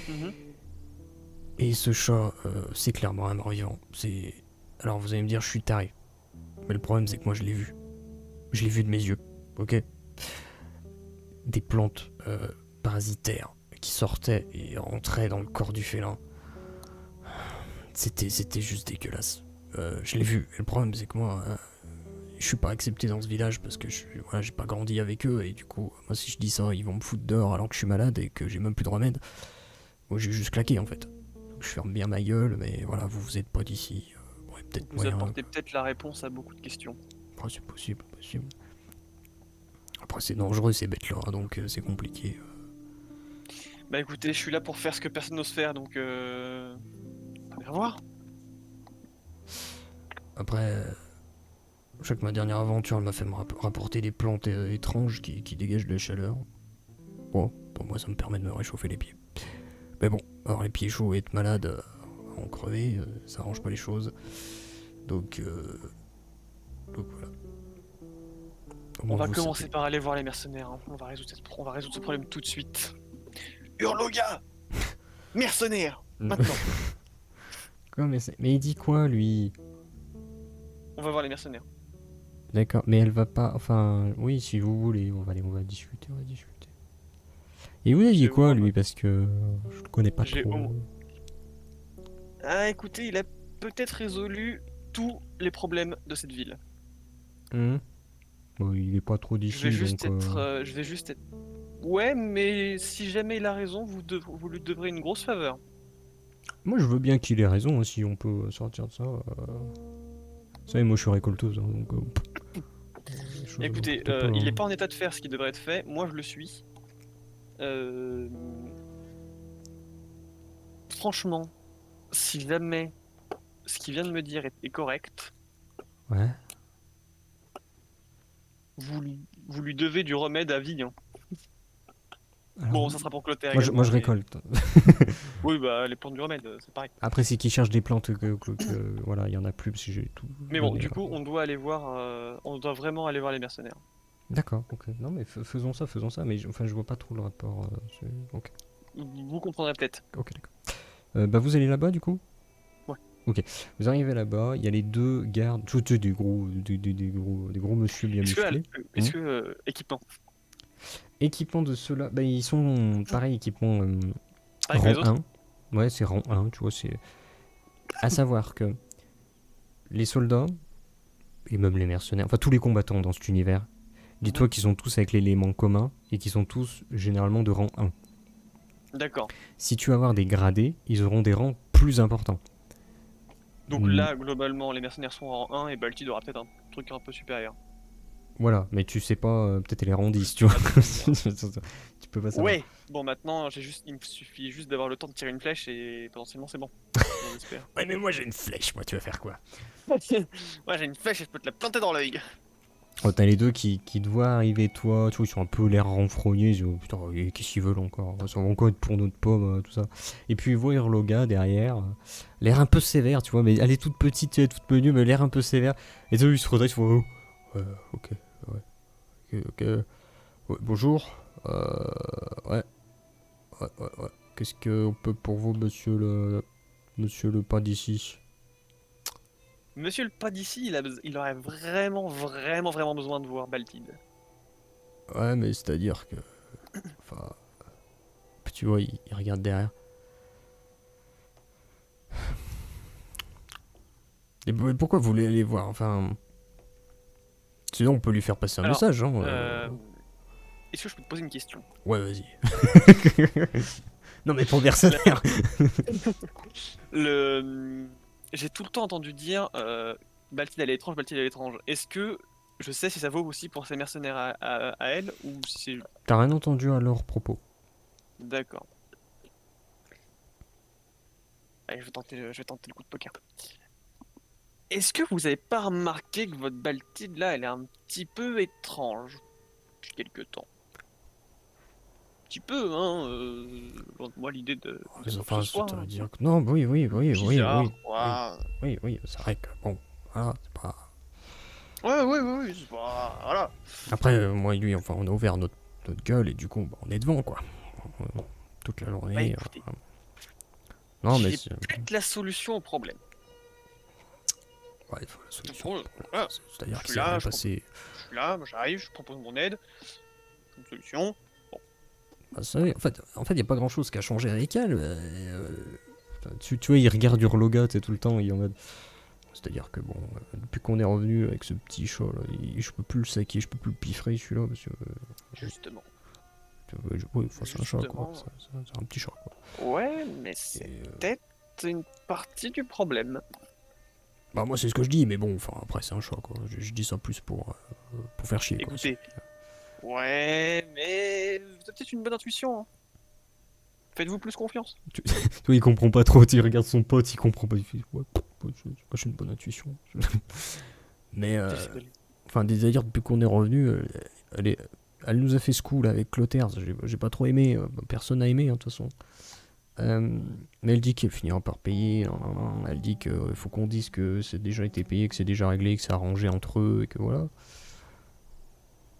Mhm. Et ce chat, c'est clairement un mort-vivant. C'est. Alors vous allez me dire, je suis taré. Mais le problème, c'est que moi, je l'ai vu. Je l'ai vu de mes yeux, ok? Des plantes parasitaires qui sortaient et rentraient dans le corps du félin. C'était juste dégueulasse. Je l'ai vu. Et le problème, c'est que moi, je suis pas accepté dans ce village parce que voilà, j'ai pas grandi avec eux. Et du coup, moi, si je dis ça, ils vont me foutre dehors alors que je suis malade et que j'ai même plus de remède. Moi, j'ai juste claqué en fait. Donc, je ferme bien ma gueule, mais voilà, vous êtes pas d'ici. Ouais, peut-être Vous moyen. apportez peut-être la réponse à beaucoup de questions. Oh, c'est possible, possible. Après, c'est dangereux ces bêtes-là, hein, donc c'est compliqué. Bah écoutez, je suis là pour faire ce que personne n'ose faire, donc on va voir. Après, je sais que ma dernière aventure, elle m'a fait me rapporter des plantes étranges qui dégagent de la chaleur. Bon, pour moi, ça me permet de me réchauffer les pieds. Mais bon, avoir les pieds chauds et être malade, en crever, ça arrange pas les choses. Donc, voilà. Au On moins, va vous commencer savez. par aller voir les mercenaires, hein. On va résoudre ce problème tout de suite. Hurloga! Mercenaires! Maintenant! Quoi, mais il dit quoi, lui? On va voir les mercenaires. D'accord, mais elle va pas. Enfin, oui, si vous voulez, on va discuter, on va discuter. Et vous avez dit J'ai au quoi, moins. lui? Parce que je le connais pas J'ai au moins. trop. Ah, écoutez, il a peut-être résolu tous les problèmes de cette ville. Hum. Bon, il est pas trop Je vais d'ici, juste donc. être. Je vais juste être. Ouais, mais si jamais il a raison, vous lui devrez une grosse faveur. Moi, je veux bien qu'il ait raison, hein, si on peut sortir de ça. Vous savez, moi, je suis récolteuse, hein, donc. Les choses ne Écoutez, m'importent pas, il hein. n'est pas en état de faire ce qui devrait être fait. Moi, je le suis. Euh, Franchement, si jamais ce qu'il vient de me dire est correct, Ouais. vous lui devez du remède à vie, hein. Alors, Bon, ça sera pour Clotaire moi également, je mais récolte. oui, bah les plantes du remède, c'est pareil. Après, c'est qu'ils cherchent des plantes voilà, il y en a plus parce que j'ai tout Mais bon, donné. du coup, on doit aller voir, on doit vraiment aller voir les mercenaires. D'accord, ok. Non, mais faisons ça, mais enfin, je vois pas trop le rapport. Ok, Vous comprendrez peut-être. ok, d'accord. Bah, vous allez là-bas du coup? Ouais. Ok. Vous arrivez là-bas, il y a les deux gardes, tous des gros monsieur bien musclés. Est-ce que équipement, Équipement de ceux-là, bah, ils sont pareil, équipement pareil que rang les autres? 1. Ouais, c'est rang 1, tu vois, c'est. À savoir que les soldats, et même les mercenaires, enfin tous les combattants dans cet univers, Mhm. dis-toi qu'ils sont tous avec l'élément commun et qu'ils sont tous généralement de rang 1. D'accord. Si tu vas avoir des gradés, ils auront des rangs plus importants. Donc Hmm, là, globalement, les mercenaires sont en 1 et Baltid aura peut-être un truc un peu supérieur. voilà, mais tu sais pas, peut-être les rangs 10, tu vois. Pas de souvenir. Tu peux pas savoir. Ouais. Bon, maintenant, il me suffit juste d'avoir le temps de tirer une flèche et potentiellement c'est bon. On espère. Ouais, mais moi j'ai une flèche, moi, tu vas faire quoi? Ouais, j'ai une flèche et je peux te la planter dans l'œil. Oh, t'as les deux qui te voient arriver, toi, tu vois, ils sont un peu l'air renfrognés, ils disent, oh, putain, qu'est-ce qu'ils veulent encore? Ça va encore être pour notre pomme, tout ça. Et puis ils voient Irloga derrière, l'air un peu sévère, tu vois, mais elle est toute petite, elle est toute menue, mais l'air un peu sévère. Et eux, ils se redressent, ils font, oh, ok, ouais, ok, ouais, bonjour, ouais, ouais. Qu'est-ce qu'on peut pour vous, monsieur le pas d'ici? Monsieur le pas d'ici, il aurait vraiment besoin de voir Baltid. Ouais, mais c'est-à-dire que, enfin, tu vois, il regarde derrière. Et pourquoi vous voulez aller voir? Enfin, sinon on peut lui faire passer un Alors, message, hein. euh, est-ce que je peux te poser une question? Ouais, vas-y. Non, mais pour La- mercenaire. le... J'ai tout le temps entendu dire Baltid à l'étrange, Baltid à l'étrange. Est-ce que je sais si ça vaut aussi pour ces mercenaires à elle ou si c'est... T'as rien entendu à leurs propos. D'accord. Allez, je vais tenter le coup de poker. Est-ce que vous avez pas remarqué que votre Baltid là, elle est un petit peu étrange depuis quelque temps? Un petit peu, hein. Loin de moi l'idée de quoi que ce Enfin, soit, ça veut hein. dire que. Non, Bizarre, oui. quoi. Oui, c'est vrai que bon. Voilà, c'est pas. Ouais, c'est pas... Voilà. Après, moi et lui, enfin, on a ouvert notre gueule et du coup, bah, on est devant, quoi. Toute la Bah journée. écoutez, Non, mais j'ai c'est. peut-être la solution au problème. Ouais, il faut la solution. Bon, voilà, C'est-à-dire je qu'il suis s'est rien là, passé. je suis là, moi, j'arrive, je propose mon aide, une solution. Bon, Bah, en fait, il n'y a pas grand-chose qui a changé avec elle. Tu vois, il regarde Urloga, tu sais, tout le temps, il est en mode. C'est-à-dire que bon, depuis qu'on est revenu avec ce petit chat là, je peux plus le saquer, je peux plus le piffrer celui-là parce que. justement, Oui, enfin, c'est un chat quoi, justement. c'est un petit chat quoi. Ouais, mais c'est Et, peut-être une partie du problème. bah, moi c'est ce que je dis, mais bon, enfin après c'est un chat quoi. Je dis ça plus pour faire chier quoi. Écoutez, ouais, mais vous avez peut-être une bonne intuition, hein. Faites-vous plus confiance. Toi, il comprend pas trop, tu regardes son pote, il comprend pas. Il fait, ouais, moi j'ai une bonne intuition. Mais, enfin, d'ailleurs, depuis qu'on est revenu, elle, est, elle nous a fait ce coup là avec Clotaire. J'ai pas trop aimé, personne n'a aimé, hein, de toute façon. Mais elle dit qu'elle finira par payer. Elle dit qu'il faut qu'on dise que c'est déjà été payé, que c'est déjà réglé, que c'est arrangé entre eux et que voilà.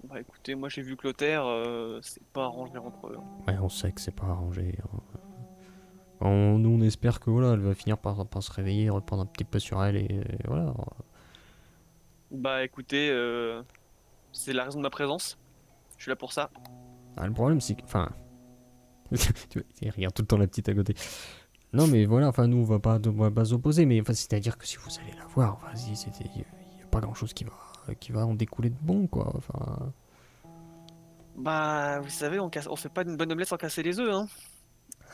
Bah écoutez, moi j'ai vu Clotaire, c'est pas arrangé entre eux, hein. Ouais, on sait que c'est pas arrangé, hein. Nous, on espère que voilà, elle va finir par se réveiller, reprendre un petit peu sur elle et voilà. Bah écoutez, c'est la raison de ma présence. Je suis là pour ça. Ah, le problème, c'est que. Enfin. Tu vois, il regarde tout le temps la petite à côté. Non, mais voilà, enfin, nous, on va pas s'opposer, mais enfin, c'est-à-dire que si vous allez la voir, vas-y, il n'y a pas grand-chose qui va en découler de bon, quoi. Enfin. Bah, vous savez, on fait pas une bonne omelette sans casser les œufs, hein.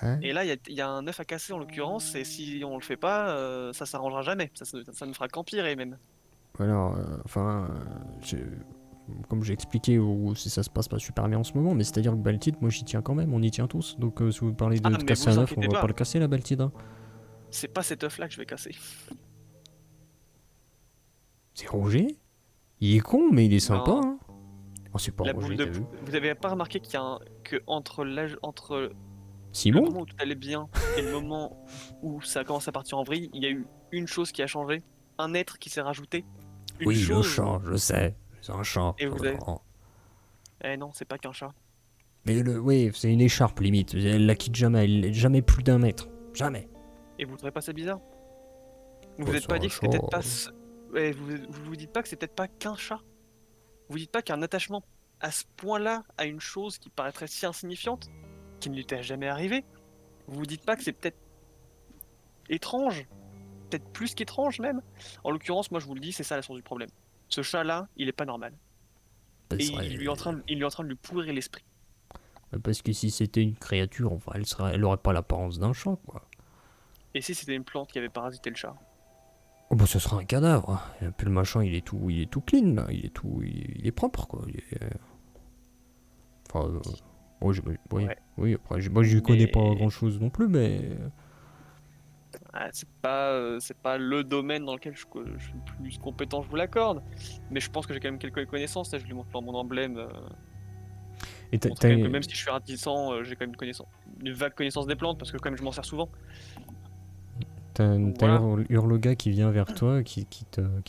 Hein. Et là, il y a un œuf à casser en l'occurrence, et si on le fait pas, ça s'arrangera jamais. Ça ne fera qu'empirer même. Voilà, enfin. Comme j'ai expliqué, si ça se passe pas super bien en ce moment, mais c'est-à-dire que Baltid, moi j'y tiens quand même, on y tient tous. Donc si vous parlez de Ah, mais casser vous un œuf, on inquiétez va pas pas, le casser la Baltid, hein. c'est pas cet œuf-là que je vais casser. C'est Roger. Il est con, mais il est sympa, Non, hein. Oh, c'est pas La Roger, boule de... t'as vu? Vous avez pas remarqué qu'il y a que entre l'âge, entre le Simon? moment où tout allait bien et le moment où ça commence à partir en vrille, il y a eu une chose qui a changé, un être qui s'est rajouté, une Oui, le chose, chat, je sais. C'est un chat. et vous avez... Oh. Eh non, c'est pas qu'un chat. Mais oui, c'est une écharpe limite. Elle la quitte jamais. Elle est jamais plus d'un mètre. Jamais. Et vous trouvez pas ça bizarre? Vous vous Oh, êtes c'est pas un dit que chat. c'était peut-être pas... Ouais, vous vous dites pas que c'est peut-être pas qu'un chat? Vous dites pas qu'un attachement à ce point-là à une chose qui paraîtrait si insignifiante, qui ne lui était jamais arrivé, vous vous dites pas que c'est peut-être étrange? Peut-être plus qu'étrange même? En l'occurrence, moi je vous le dis, c'est ça la source du problème. Ce chat-là, il est pas normal. Bah, Et il est en train de lui pourrir l'esprit. parce que si c'était une créature, enfin, elle aurait pas l'apparence d'un chat, quoi. Et si c'était une plante qui avait parasité le chat? Oh bah ce sera un cadavre. Et puis le machin, il est tout clean là. Il est propre quoi. Enfin, ouais, oui, Ouais. oui. Après, moi, je connais pas Mais grand chose non plus, mais c'est pas le domaine dans lequel je suis le plus compétent, je vous l'accorde. Mais je pense que j'ai quand même quelques connaissances. Là, je lui montre dans mon emblème. et Montrer quand même que même si je suis artisan, j'ai quand même une vague connaissance des plantes parce que quand même je m'en sers souvent. Donc t'as voilà. Hurloga qui vient vers toi, qui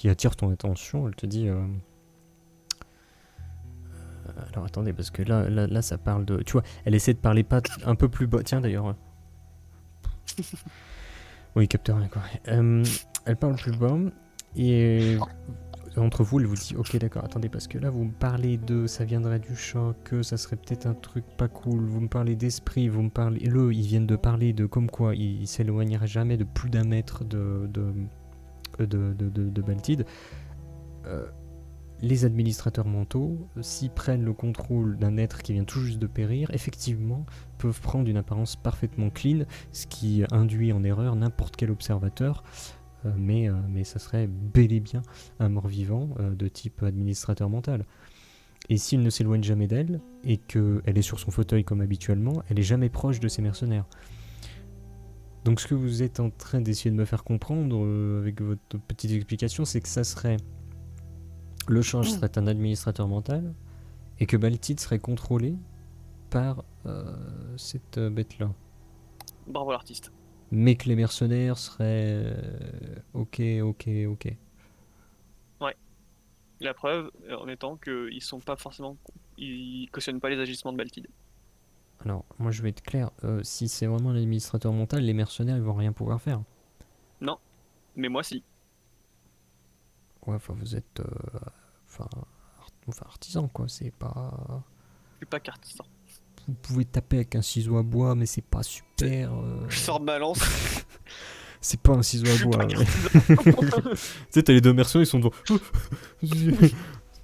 attire ton attention. Elle te dit. Alors attendez, parce que là, ça parle de. Tu vois, elle essaie de parler pas un peu plus bas. Tiens d'ailleurs. Oui, il capte rien quoi. Elle parle plus bas et entre vous, elle vous dit ok d'accord, attendez parce que là vous me parlez de ça viendrait du chat, que ça serait peut-être un truc pas cool, vous me parlez d'esprit, vous me parlez ils viennent de parler de comme quoi il s'éloignerait jamais de plus d'un mètre de Baltide. Les administrateurs mentaux, s'ils prennent le contrôle d'un être qui vient tout juste de périr, effectivement, peuvent prendre une apparence parfaitement clean, ce qui induit en erreur n'importe quel observateur, mais ça serait bel et bien un mort-vivant de type administrateur mental. Et s'il ne s'éloigne jamais d'elle, et qu'elle est sur son fauteuil comme habituellement, elle est jamais proche de ses mercenaires. Donc ce que vous êtes en train d'essayer de me faire comprendre avec votre petite explication, c'est que ça serait... Le change serait un administrateur mental et que Baltid serait contrôlé par cette bête-là. Bravo l'artiste. Mais que les mercenaires seraient... ok. Ouais. La preuve en étant qu'ils sont pas forcément. Ils cautionnent pas les agissements de Baltid. Alors, moi je vais être clair, si c'est vraiment l'administrateur mental, les mercenaires ils vont rien pouvoir faire. Non. Mais moi si. Ouais, enfin vous êtes... Enfin, artisan quoi, c'est pas... Je suis pas qu'artisan. Vous pouvez taper avec un ciseau à bois, mais c'est pas super... Je sors de ma lance. C'est pas un ciseau Je à suis bois. pas Ouais. qu'artisan. Tu sais, t'as les deux mercenaires, ils sont devant.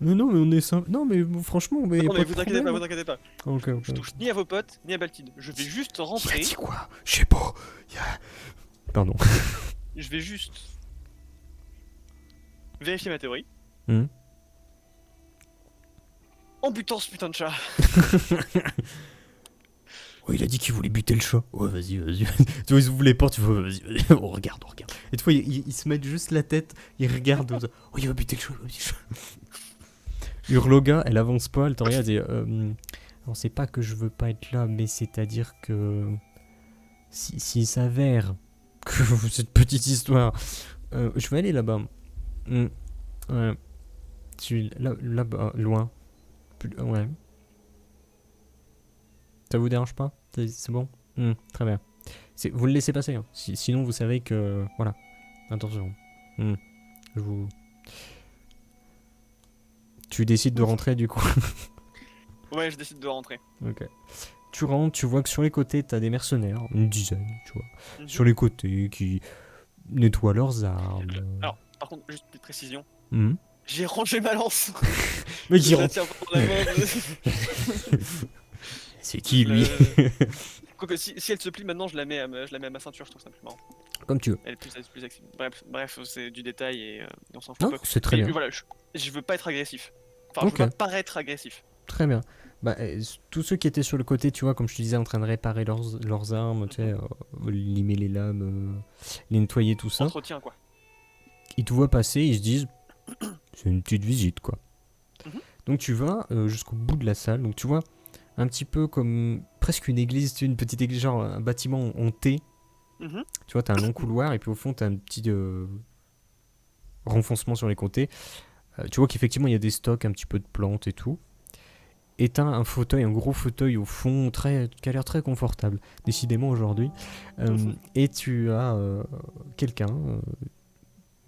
Mais non, mais on est simple. Non, mais franchement, mais. Non Y a mais pas vous de inquiétez pas, problème. vous inquiétez pas. Ok. Je touche ni à vos potes, ni à Baltid. Je vais juste Il a rentrer. dit quoi? Je sais pas. Pardon. Je vais juste vérifier ma théorie. Hmm. En butant ce putain de chat. Oh, il a dit qu'il voulait buter le chat. Ouais, vas-y. Tu vois, ils ouvrent les portes, tu vois, vas-y. On regarde. Et tu vois, ils se mettent juste la tête, ils regardent. Oh, il va buter le chat, Hurloga, elle avance pas, elle te regarde et dit alors c'est pas que je veux pas être là, mais c'est-à-dire que s'il s'avère que cette petite histoire, je vais aller là-bas. Ouais. Là-bas, loin. Ouais. Ça vous dérange pas? C'est bon? Très bien. Vous le laissez passer, hein. Sinon vous savez que... Voilà. Attention. Je vous... Tu décides de rentrer du coup. Ouais, je décide de rentrer. Ok. Tu rentres, tu vois que sur les côtés t'as des mercenaires, une dizaine, tu vois. Mhm. Sur les côtés qui nettoient leurs armes. Alors, par contre, juste une petite précision. Hmm. J'ai rangé ma lance. Mais qui Je la rentre? tiens pas dans la main. C'est qui lui? Quoique, si elle se plie maintenant, je la mets à ma ceinture, je trouve ça plus marrant. Comme tu veux. Elle est plus accessible. Bref, c'est du détail et on s'en fout Non, pas. c'est très Mais bien. voilà, je veux pas être agressif. Enfin, Ok. je veux pas paraître agressif. Très bien. Bah, tous ceux qui étaient sur le côté, tu vois, comme je te disais, en train de réparer leurs armes, tu sais, limer les lames, les nettoyer, tout ça. Entretien, quoi. Ils te voient passer, ils se disent, c'est une petite visite, quoi. Mhm. Donc tu vas jusqu'au bout de la salle. Donc tu vois un petit peu comme presque une église, tu sais, une petite église, genre un bâtiment en T. Mhm. Tu vois, t'as un long couloir et puis au fond t'as un petit renfoncement sur les côtés. Tu vois qu'effectivement il y a des stocks, un petit peu de plantes et tout. Et t'as un fauteuil, un gros fauteuil au fond, qui a l'air très confortable, décidément aujourd'hui. Et tu as quelqu'un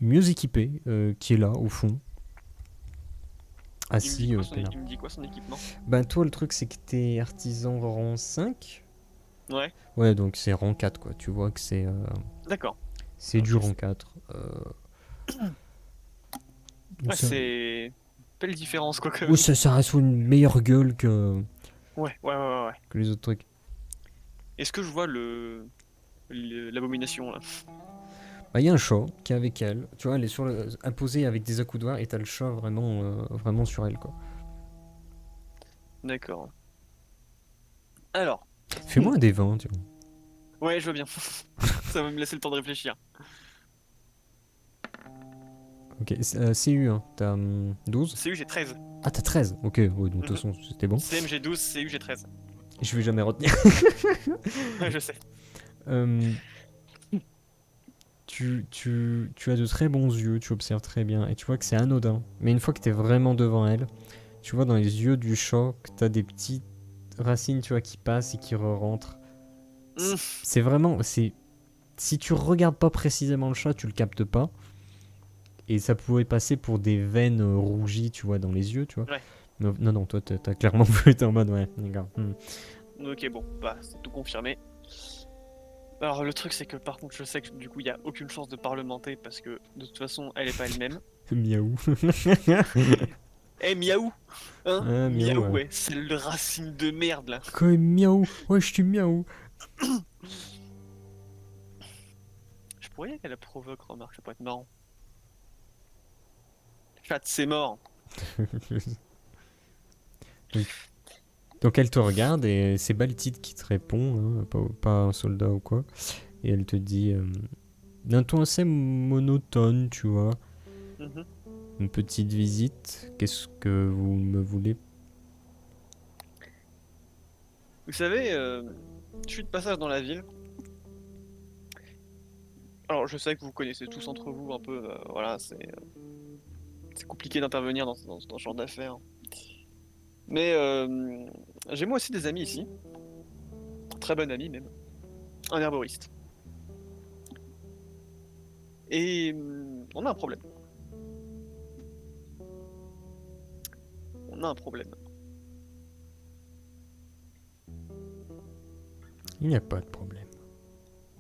mieux équipé qui est là au fond, Il me dit assis quoi peinard. il me dit quoi son équipement? Ben toi le truc c'est que t'es artisan rang 5. Ouais, Ouais, donc c'est rang 4 quoi, tu vois que d'accord. c'est du Ok. rang 4. Donc Ouais, c'est belle différence quoi quand oui, même. ça reste une meilleure gueule Ouais, ouais, ouais, ouais, ouais. que les autres trucs. Est-ce que je vois l'abomination là? Bah, il y a un chat qui est avec elle, tu vois, elle est imposée avec des accoudoirs et t'as le chat vraiment sur elle quoi. D'accord. Alors, Fais-moi un des 20, tu vois. ouais, je veux bien. Ça va me laisser le temps de réfléchir. Ok, CU, hein, t'as 12. CU j'ai 13. Ah, t'as 13. Ok, ouais, donc de toute Mhm. façon, c'était bon. CM j'ai 12, CU j'ai 13. Je vais jamais retenir. Ouais, je sais. Euh, tu as de très bons yeux, tu observes très bien, et tu vois que c'est anodin. Mais une fois que t'es vraiment devant elle, tu vois dans les yeux du chat que t'as des petites racines, tu vois, qui passent et qui re-rentrent. Hmm, C'est vraiment... Si tu regardes pas précisément le chat, tu le captes pas. Et ça pourrait passer pour des veines rougies, tu vois, dans les yeux, tu vois. ouais. Non, non, non, toi, t'as clairement vu, t'es en mode, ouais, d'accord. Ok, bon, bah, c'est tout confirmé. Alors, le truc, c'est que par contre, je sais que du coup, il n'y a aucune chance de parlementer parce que de toute façon, elle est pas elle-même. Miaou. Eh, miaou! Hein? Ah, miaou, Miaou, ouais. ouais, c'est le racine de merde là. Quand même, miaou. Ouais, je suis miaou. Je pourrais qu'elle la provoque, remarque, ça pourrait être marrant. Chat, c'est mort. donc, donc elle te regarde et c'est Baltide qui te répond, hein, pas un soldat ou quoi. Et elle te dit d'un ton assez monotone, tu vois. Mhm. Une petite visite. Qu'est-ce que vous me voulez? Vous savez, je suis de passage dans la ville. Alors, je sais que vous connaissez tous entre vous un peu, voilà, c'est compliqué d'intervenir dans ce genre d'affaires. Mais j'ai moi aussi des amis ici, très bon ami même, un herboriste. Et on a un problème. On a un problème. Il n'y a pas de problème.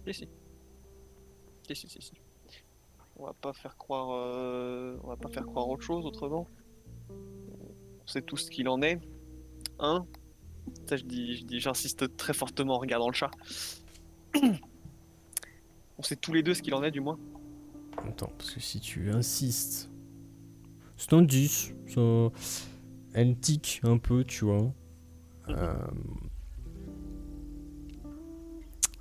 Si, si, si, si, si, si. On va pas faire croire autre chose autrement. On sait tout ce qu'il en est, hein? Ça, j'insiste très fortement en regardant le chat. On sait tous les deux ce qu'il en est, du moins. Attends, parce que si tu insistes, c'est un 10. Ça... Elle tique un peu, tu vois. Mhm, Euh,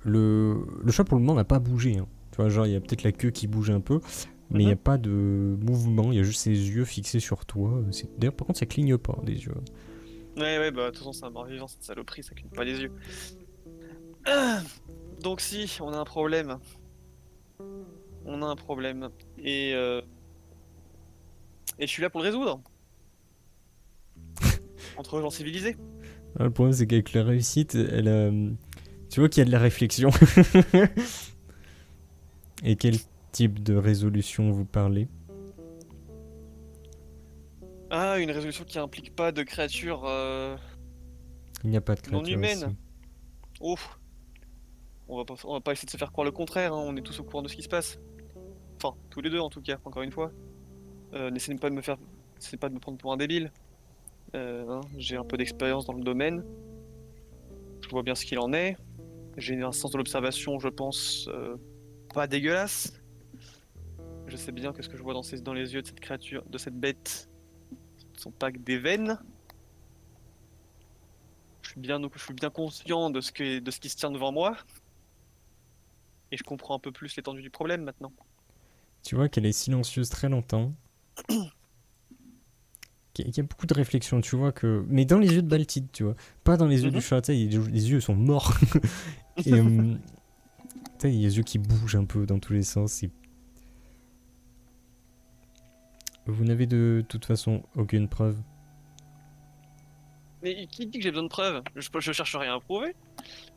le chat pour le moment n'a pas bougé, hein. Tu vois, genre il y a peut-être la queue qui bouge un peu, mais il n'y mhm. a pas de mouvement, il y a juste ses yeux fixés sur toi. D'ailleurs, par contre, ça cligne pas, des yeux. Ouais, ouais, bah, de toute façon, c'est un mort-vivant, cette saloperie, ça cligne pas les yeux. Ah, donc, si, on a un problème. On a un problème. Et je suis là pour le résoudre. Entre gens civilisés. Ah, le problème, c'est qu'avec la réussite, tu vois qu'il y a de la réflexion. Et quel type de résolution vous parlez? Ah, une résolution qui implique pas de créatures Il n'y a pas de non créature humaines. ici. Ouf, on va pas essayer de se faire croire le contraire, hein, on est tous au courant de ce qui se passe. Enfin, tous les deux en tout cas, encore une fois. N'essayez pas de me prendre pour un débile. Hein, j'ai un peu d'expérience dans le domaine. Je vois bien ce qu'il en est. J'ai un sens de l'observation, je pense, pas dégueulasse. Je sais bien que ce que je vois dans les yeux de cette créature, de cette bête, ne sont pas que des veines. Je suis bien conscient de ce qui se tient devant moi. Et je comprends un peu plus l'étendue du problème maintenant. Tu vois qu'elle est silencieuse très longtemps. qui a beaucoup de réflexion, tu vois, mais dans les yeux de Baltid, tu vois. Pas dans les yeux du Mhm. chat, tu sais, les yeux sont morts. Et tu sais, les yeux qui bougent un peu dans tous les sens. Vous n'avez de toute façon aucune preuve. Mais qui dit que j'ai besoin de preuves? Je cherche rien à prouver.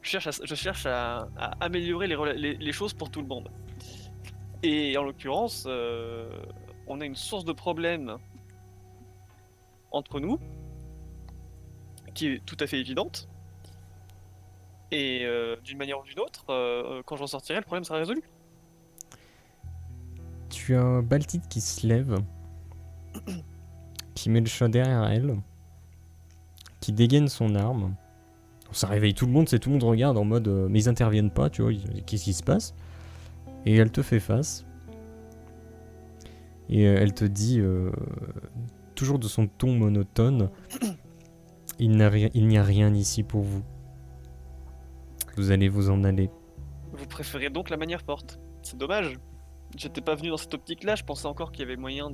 Je cherche à améliorer les choses pour tout le monde. Et en l'occurrence, on a une source de problème entre nous qui est tout à fait évidente. Et d'une manière ou d'une autre, quand j'en sortirai, le problème sera résolu. Tu as un Baltid qui se lève, qui met le chat derrière elle, qui dégaine son arme. Ça réveille tout le monde, tout le monde regarde en mode mais ils interviennent pas, tu vois, qu'est-ce qui se passe? Et elle te fait face. Et elle te dit, toujours de son ton monotone, il n'y a rien ici pour vous. Vous allez vous en aller. Vous préférez donc la manière forte. C'est dommage. J'étais pas venu dans cette optique-là, je pensais encore qu'il y avait moyen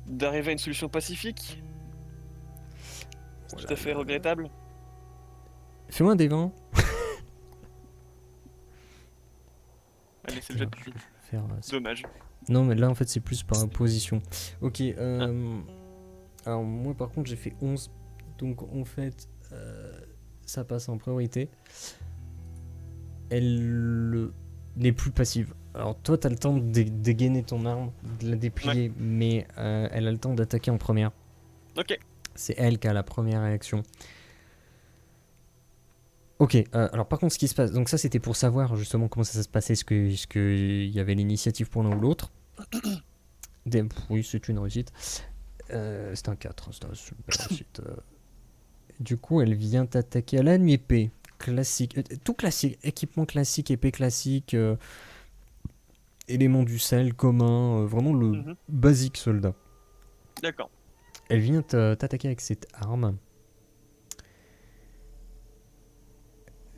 d'arriver à une solution pacifique. C'est tout à fait regrettable. Fais-moi des 20. Allez, c'est le jet de Je pluie. vais faire, Dommage. non, mais là en fait c'est plus par opposition. Ok, Ah. alors moi par contre j'ai fait 11. Donc en fait, ça passe en priorité. Elle n'est plus passive. Alors toi t'as le temps de dégainer ton arme, de la déplier, mais elle a le temps d'attaquer en première. Ok. C'est elle qui a la première réaction. Ok, alors par contre ce qui se passe, donc ça c'était pour savoir justement comment ça se passait, est-ce qu'il y avait l'initiative pour l'un ou l'autre. Oui, c'est une réussite. C'est un 4, c'est une super réussite. Du coup, elle vient t'attaquer. Elle a une épée classique, tout classique, équipement classique, épée classique, éléments du sel commun, vraiment le Mhm. basique soldat. D'accord. Elle vient t'attaquer avec cette arme.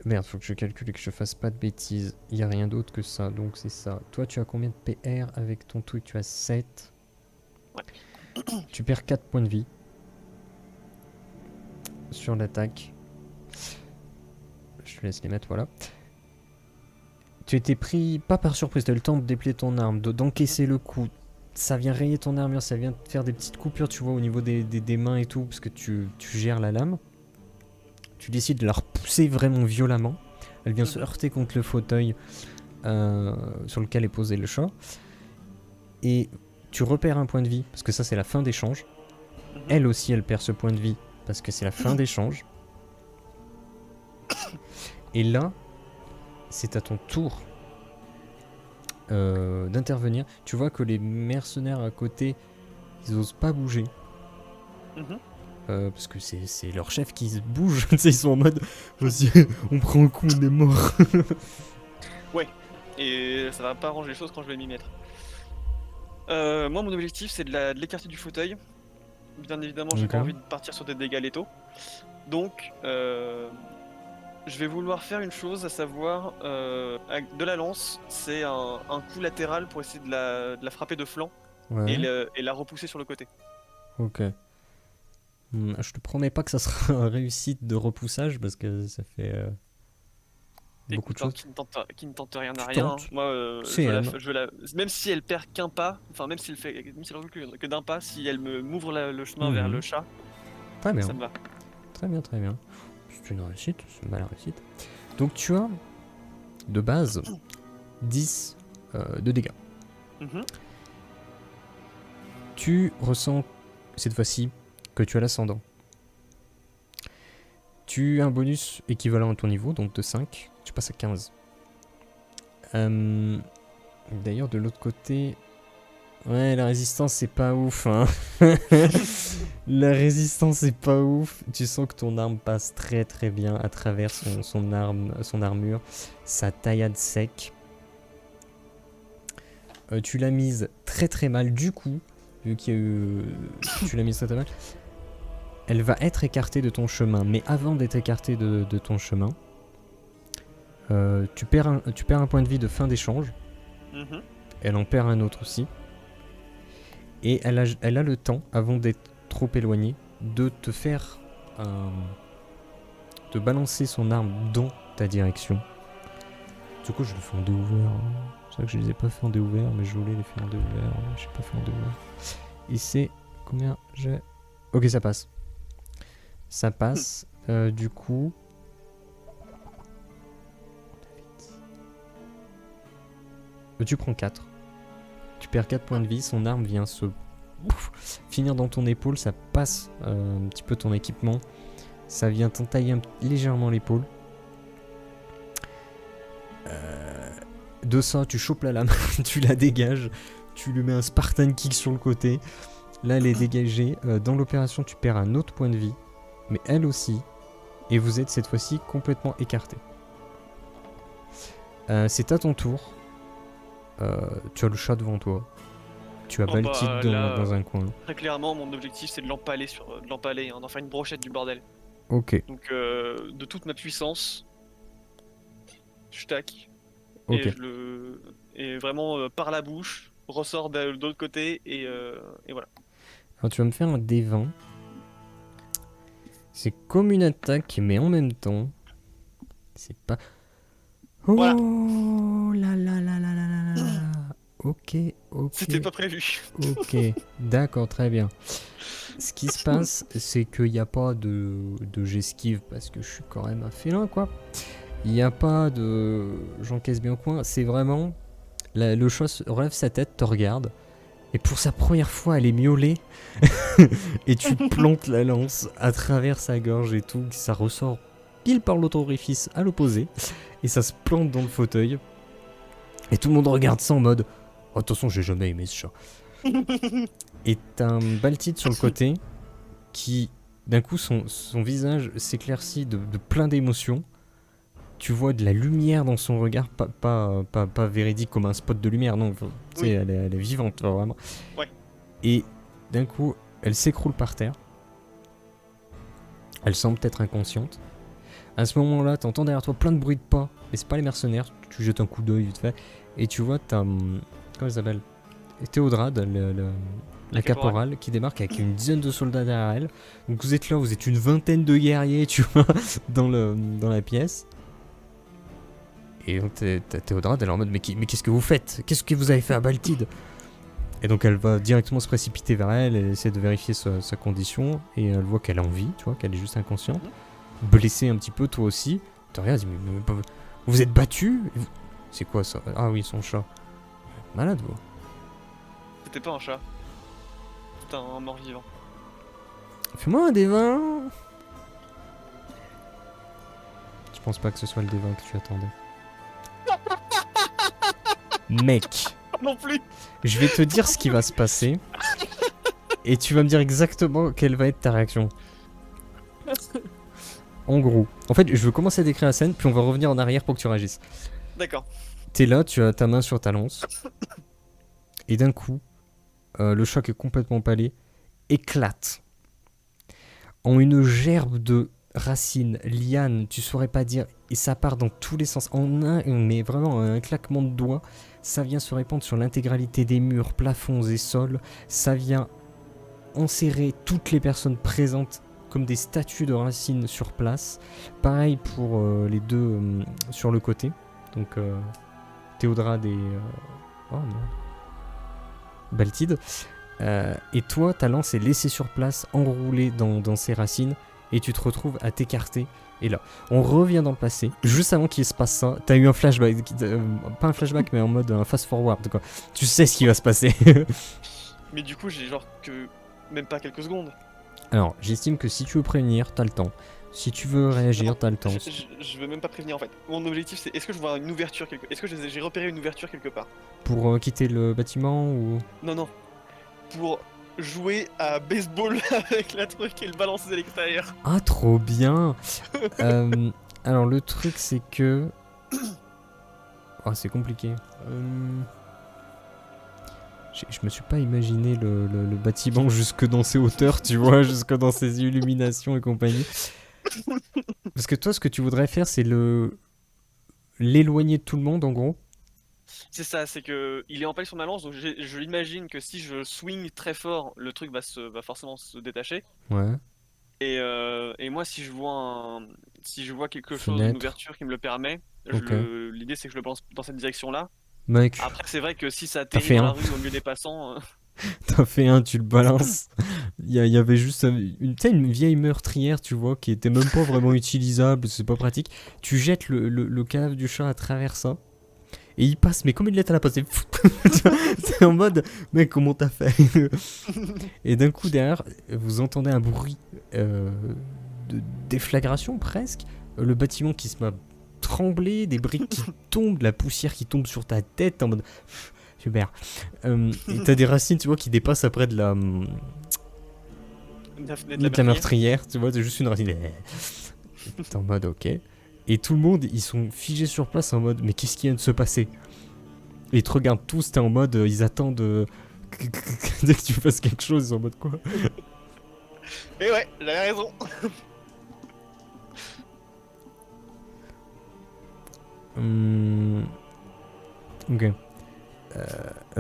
Merde, faut que je calcule et que je fasse pas de bêtises. Il y a rien d'autre que ça, donc c'est ça. Toi, tu as combien de PR avec ton truc? Tu as 7. Ouais. Tu perds 4 points de vie sur l'attaque. Je te laisse les mettre, voilà. Tu étais pris, pas par surprise, tu as eu le temps de déplier ton arme, d'encaisser le coup. Ça vient rayer ton armure, ça vient te faire des petites coupures, tu vois, au niveau des mains et tout, parce que tu gères la lame. Tu décides de la repousser vraiment violemment. Elle vient se heurter contre le fauteuil sur lequel est posé le chat. Et tu repères un point de vie, parce que ça c'est la fin d'échange. Elle aussi, elle perd ce point de vie, parce que c'est la fin d'échange. Et là, c'est à ton tour d'intervenir. Tu vois que les mercenaires à côté, ils osent pas bouger. Mhm. Parce que c'est leur chef qui se bouge. Ils sont en mode, vas-y, on prend un coup, on est mort. Ouais. Et ça va pas arranger les choses quand je vais m'y mettre. Moi, mon objectif, c'est de l'écarter du fauteuil. Bien évidemment, j'ai pas Ok. envie de partir sur des dégâts létaux. Donc, je vais vouloir faire une chose, à savoir, avec de la lance, c'est un coup latéral pour essayer de la frapper de flanc Ouais, et la repousser sur le côté. ok. Je te promets pas que ça sera une réussite de repoussage, parce que ça fait beaucoup de Écoute, hein, choses. qui ne tente rien n'a Tu rien, hein. tentes, Moi, c'est elle. même si elle perd qu'un pas, enfin même si elle recule que d'un pas, si elle m'ouvre le chemin vers le Mhm. chat, Très ça bien, me va. très bien, très bien. C'est une réussite, c'est une belle réussite. Donc tu as, de base, 10 de dégâts. Mhm. Tu ressens, cette fois-ci, que tu as l'ascendant. Tu as un bonus équivalent à ton niveau, donc de 5. Tu passes à 15. D'ailleurs, de l'autre côté... Ouais, la résistance, c'est pas ouf, hein. La résistance, c'est pas ouf. Tu sens que ton arme passe très très bien à travers son armure. Ça taillade sec. Tu l'as mise très très mal. Du coup, vu qu'il y a eu... tu l'as mise très très mal. Elle va être écartée de ton chemin. Mais avant d'être écartée de ton chemin, tu perds un point de vie de fin d'échange. Mhm. Elle en perd un autre aussi. Et elle a le temps, avant d'être trop éloignée, de te faire... de balancer son arme dans ta direction. Du coup, je le fais en déouvert. C'est vrai que je les ai pas fait en déouvert, mais je voulais les faire en déouvert. Je sais pas fait en déouvert. Et c'est... Combien j'ai... Ok, ça passe. Ça passe. Du coup... Tu prends 4. Tu perds 4 points de vie. Son arme vient se... finir dans ton épaule. Ça passe un petit peu ton équipement. Ça vient t'entailler légèrement l'épaule. De ça, tu chopes la lame, tu la dégages, tu lui mets un Spartan kick sur le côté. Là, elle est dégagée. Dans l'opération, tu perds un autre point de vie, mais elle aussi. Et vous êtes cette fois-ci complètement écartés. C'est à ton tour. Tu as le chat devant toi. Tu as Baltid dans un coin. Très clairement, mon objectif c'est de l'empaler, d'en faire une brochette du bordel. Ok. Donc, de toute ma puissance, je tac. Ok. Et vraiment par la bouche, ressort de l'autre côté et voilà. Alors tu vas me faire un D20. C'est comme une attaque, mais en même temps, c'est pas... Oh Voilà. là là là là là là là. Ok. C'était pas prévu. Ok, d'accord, très bien. Ce qui se passe, c'est qu'il n'y a pas de j'esquive parce que je suis quand même un félin, quoi. Il n'y a pas de j'encaisse bien au coin. C'est vraiment... le chat relève sa tête, te regarde. Et pour sa première fois, elle est miaulée. Et tu plantes la lance à travers sa gorge et tout. Ça ressort pile par l'autre orifice à l'opposé. Et ça se plante dans le fauteuil. Et tout le monde regarde ça en mode... Oh, attention, j'ai jamais aimé ce chat. Et t'as un Baltid sur le côté qui, d'un coup, son visage s'éclaircit de plein d'émotions. Tu vois de la lumière dans son regard, pas véridique comme un spot de lumière, non. Tu sais, Oui. elle est vivante, vraiment. Ouais. Et d'un coup, elle s'écroule par terre. Elle semble peut-être inconsciente. À ce moment-là, t'entends derrière toi plein de bruits de pas. Mais c'est pas les mercenaires. Tu jettes un coup d'œil vite fait. Et tu vois, t'as... Comment elle s'appelle ? Théodrade, la caporale, qui débarque avec une dizaine de soldats derrière elle. Donc vous êtes là, vous êtes une vingtaine de guerriers, tu vois, dans la pièce. Et donc Théodrade, elle est en mode mais qu'est-ce que vous faites ? Qu'est-ce que vous avez fait à Baltid ? Et donc elle va directement se précipiter vers elle, elle essaie de vérifier sa condition, et elle voit qu'elle a envie, tu vois, qu'elle est juste inconsciente. Blessée un petit peu, toi aussi. Tu regardes, mais vous êtes battu ? C'est quoi ça ? Ah oui, son chat. Malade, vous. C'était pas un chat. C'était un mort-vivant. Fais-moi un D20. Je pense pas que ce soit le D20 que tu attendais. Mec, Non plus. je vais te dire ce qui va se passer. Et tu vas me dire exactement quelle va être ta réaction. En gros, en fait, je veux commencer à décrire la scène, puis on va revenir en arrière pour que tu réagisses. D'accord. T'es là, tu as ta main sur ta lance. Et d'un coup, le choc est complètement empalé, éclate en une gerbe de racines, lianes, tu saurais pas dire, et ça part dans tous les sens, mais vraiment un claquement de doigts, ça vient se répandre sur l'intégralité des murs, plafonds et sols, ça vient enserrer toutes les personnes présentes comme des statues de racines sur place, pareil pour les deux sur le côté, donc Théodrade et... oh non... Baltid. Et toi, ta lance est laissée sur place, enroulée dans ses racines, et tu te retrouves à t'écarter. Et là, on revient dans le passé. Juste avant qu'il se passe ça, t'as eu un flashback, pas un flashback, mais en mode un fast-forward, quoi. Tu sais ce qui va se passer. Mais du coup, j'ai genre que même pas quelques secondes. Alors, j'estime que si tu veux prévenir, t'as le temps. Si tu veux réagir, t'as le temps. Je veux même pas prévenir en fait. Mon objectif c'est est-ce que je vois une ouverture est-ce que j'ai repéré une ouverture quelque part? Pour quitter le bâtiment ou... Non. Pour jouer à baseball avec la truc et le balancer à l'extérieur. Ah, trop bien. Alors, le truc, c'est que... Oh, c'est compliqué. Je me suis pas imaginé le bâtiment jusque dans ses hauteurs, tu vois, jusque dans ses illuminations et compagnie. Parce que toi, ce que tu voudrais faire, c'est l'éloigner de tout le monde, en gros. C'est ça, c'est que il est empalé sur ma lance, donc je l'imagine que si je swing très fort, le truc va forcément se détacher. Ouais. Et moi, si je vois quelque chose, une Fenêtre. ouverture qui me le permet, Ok. l'idée c'est que je le lance dans cette direction-là. Mec, Après, c'est vrai que si ça t'as atterrit fait dans un. la rue au milieu des passants, T'as fait un, tu le balances. Il y avait juste tu sais, une vieille meurtrière, tu vois, qui était même pas vraiment utilisable, c'est pas pratique. Tu jettes le cadavre du chat à travers ça. Et il passe, mais comme une lettre à la poste, c'est en mode, mec, comment t'as fait? Et d'un coup, derrière, vous entendez un bruit de déflagration presque. Le bâtiment qui se met à trembler, des briques qui tombent, de la poussière qui tombe sur ta tête en mode. Super. Et t'as des racines, tu vois, qui dépassent après de la de la meurtrière. meurtrière, tu vois, c'est juste une racine. T'es en mode, ok. Et tout le monde, ils sont figés sur place en mode, mais qu'est-ce qui vient de se passer? Et ils te regardent tous, t'es en mode, ils attendent dès que tu fasses quelque chose, ils sont en mode quoi? Et ouais, j'avais raison. Hum, ok.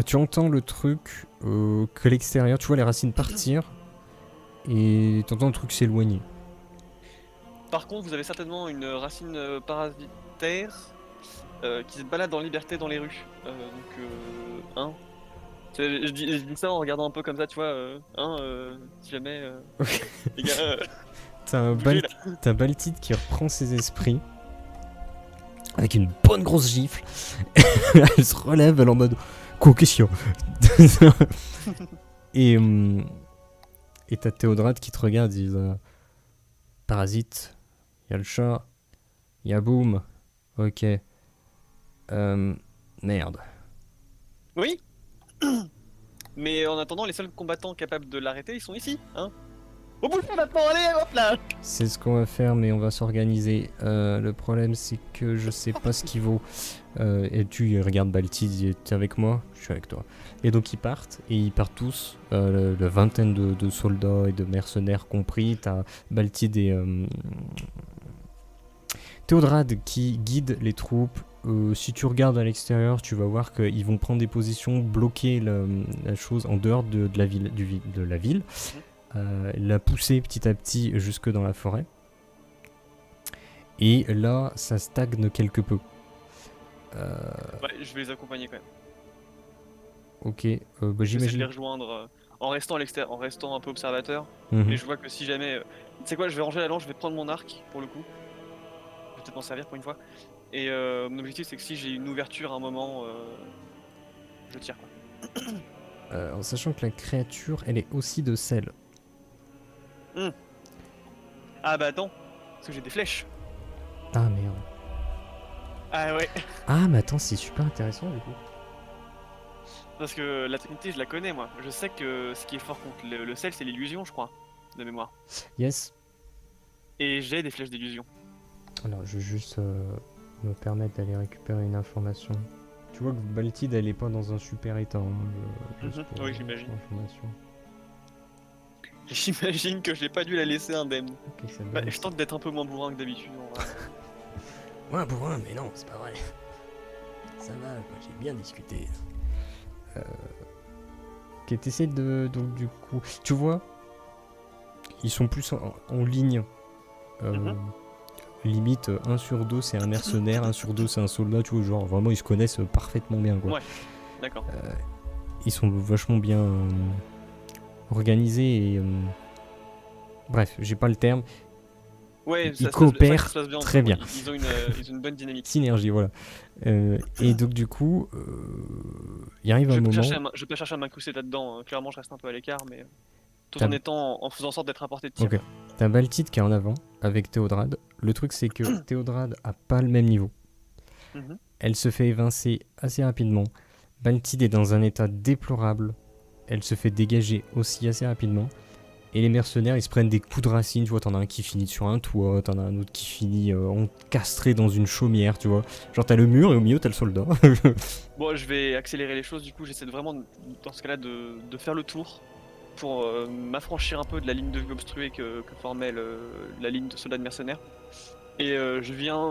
Tu entends le truc qu'à l'extérieur, tu vois les racines partir et t'entends le truc s'éloigner. Par contre, vous avez certainement une racine parasitaire qui se balade en liberté dans les rues. Hein. Je dis ça en regardant un peu comme ça, tu vois. Si jamais, les gars, T'as un, bougez là. t'as Baltid qui reprend ses esprits avec une bonne grosse gifle. Elle se relève, elle est en mode quoi, qu'est-ce qu'il y a? Et, et t'as Théodrade qui te regarde et dit Parasite, il y a le chat, il y a Boom, ok. Merde. Oui. Mais en attendant, les seuls combattants capables de l'arrêter, ils sont ici, hein. Au bout de maintenant, allez, hop là. C'est ce qu'on va faire, mais on va s'organiser. Le problème, c'est que je sais pas ce qu'il vaut. Et tu regardes Baltid, t'es avec moi? Je suis avec toi. Et donc ils partent, et ils partent tous, le vingtaine de soldats et de mercenaires compris. T'as Baltid et Théodrade qui guident les troupes. Si tu regardes à l'extérieur, tu vas voir qu'ils vont prendre des positions, bloquer la chose en dehors de la ville, de la ville, la pousser petit à petit jusque dans la forêt. Et là, ça stagne quelque peu. Ouais, je vais les accompagner quand même. Ok, J'essaie de les j'imagine. rejoindre en restant à l'extérieur, en restant un peu observateur. Et Mhm. je vois que si jamais, tu sais quoi, je vais ranger la lance, je vais prendre mon arc pour le coup. Je vais peut-être m'en servir pour une fois. Et mon objectif, c'est que si j'ai une ouverture à un moment, je tire quoi. En sachant que la créature, elle est aussi de sel. Hmm. Ah bah attends, parce que j'ai des flèches. Ah merde. Ah ouais, Ah, mais attends, c'est super intéressant du coup. parce que la technicité, je la connais moi. Je sais que ce qui est fort contre le sel, c'est l'illusion, je crois, de mémoire. Yes. Et j'ai des flèches d'illusion. Alors, je vais juste me permettre d'aller récupérer une information. Tu vois que Baltid, elle est pas dans un super état, hein, juste pour Oui, j'imagine. information. J'imagine que j'ai pas dû la laisser indemne. Ok, ça Bah, donne je tente d'être un peu moins bourrin que d'habitude, en vrai. Ouais, pour un, mais non, c'est pas vrai. Ça va, quoi, j'ai bien discuté. Ok, t'essaies de. Donc, du coup. Tu vois, ils sont plus en ligne. Euh, Mhm. Limite, 1 sur 2 c'est un mercenaire, 1 sur 2 c'est un soldat, tu vois, genre vraiment ils se connaissent parfaitement bien, quoi. Ouais, d'accord. Ils sont vachement bien organisés et. Bref, j'ai pas le terme. Ouais, Ils c'est vrai que ça coopèrent se passe bien entre très eux. Ouais. bien. Ils ont une bonne dynamique. Synergie, voilà. Et donc, du coup, il arrive un moment. Je vais pas chercher à m'incruster là-dedans. Clairement, je reste un peu à l'écart, mais tout T'as en en faisant en sorte d'être à portée de tir, ok. quoi. T'as Baltid qui est en avant avec Théodrade. Le truc, c'est que Théodrade a pas le même niveau. Mhm. Elle se fait évincer assez rapidement. Baltid est dans un état déplorable. Elle se fait dégager aussi assez rapidement. Et les mercenaires, ils se prennent des coups de racine. Tu vois, t'en as un qui finit sur un toit, t'en as un autre qui finit encastré dans une chaumière, tu vois. Genre, t'as le mur et au milieu, t'as le soldat. Bon, je vais accélérer les choses. Du coup, j'essaie de vraiment, dans ce cas-là, de faire le tour pour m'affranchir un peu de la ligne de vue obstruée que formait la ligne de soldats de mercenaires. Et je viens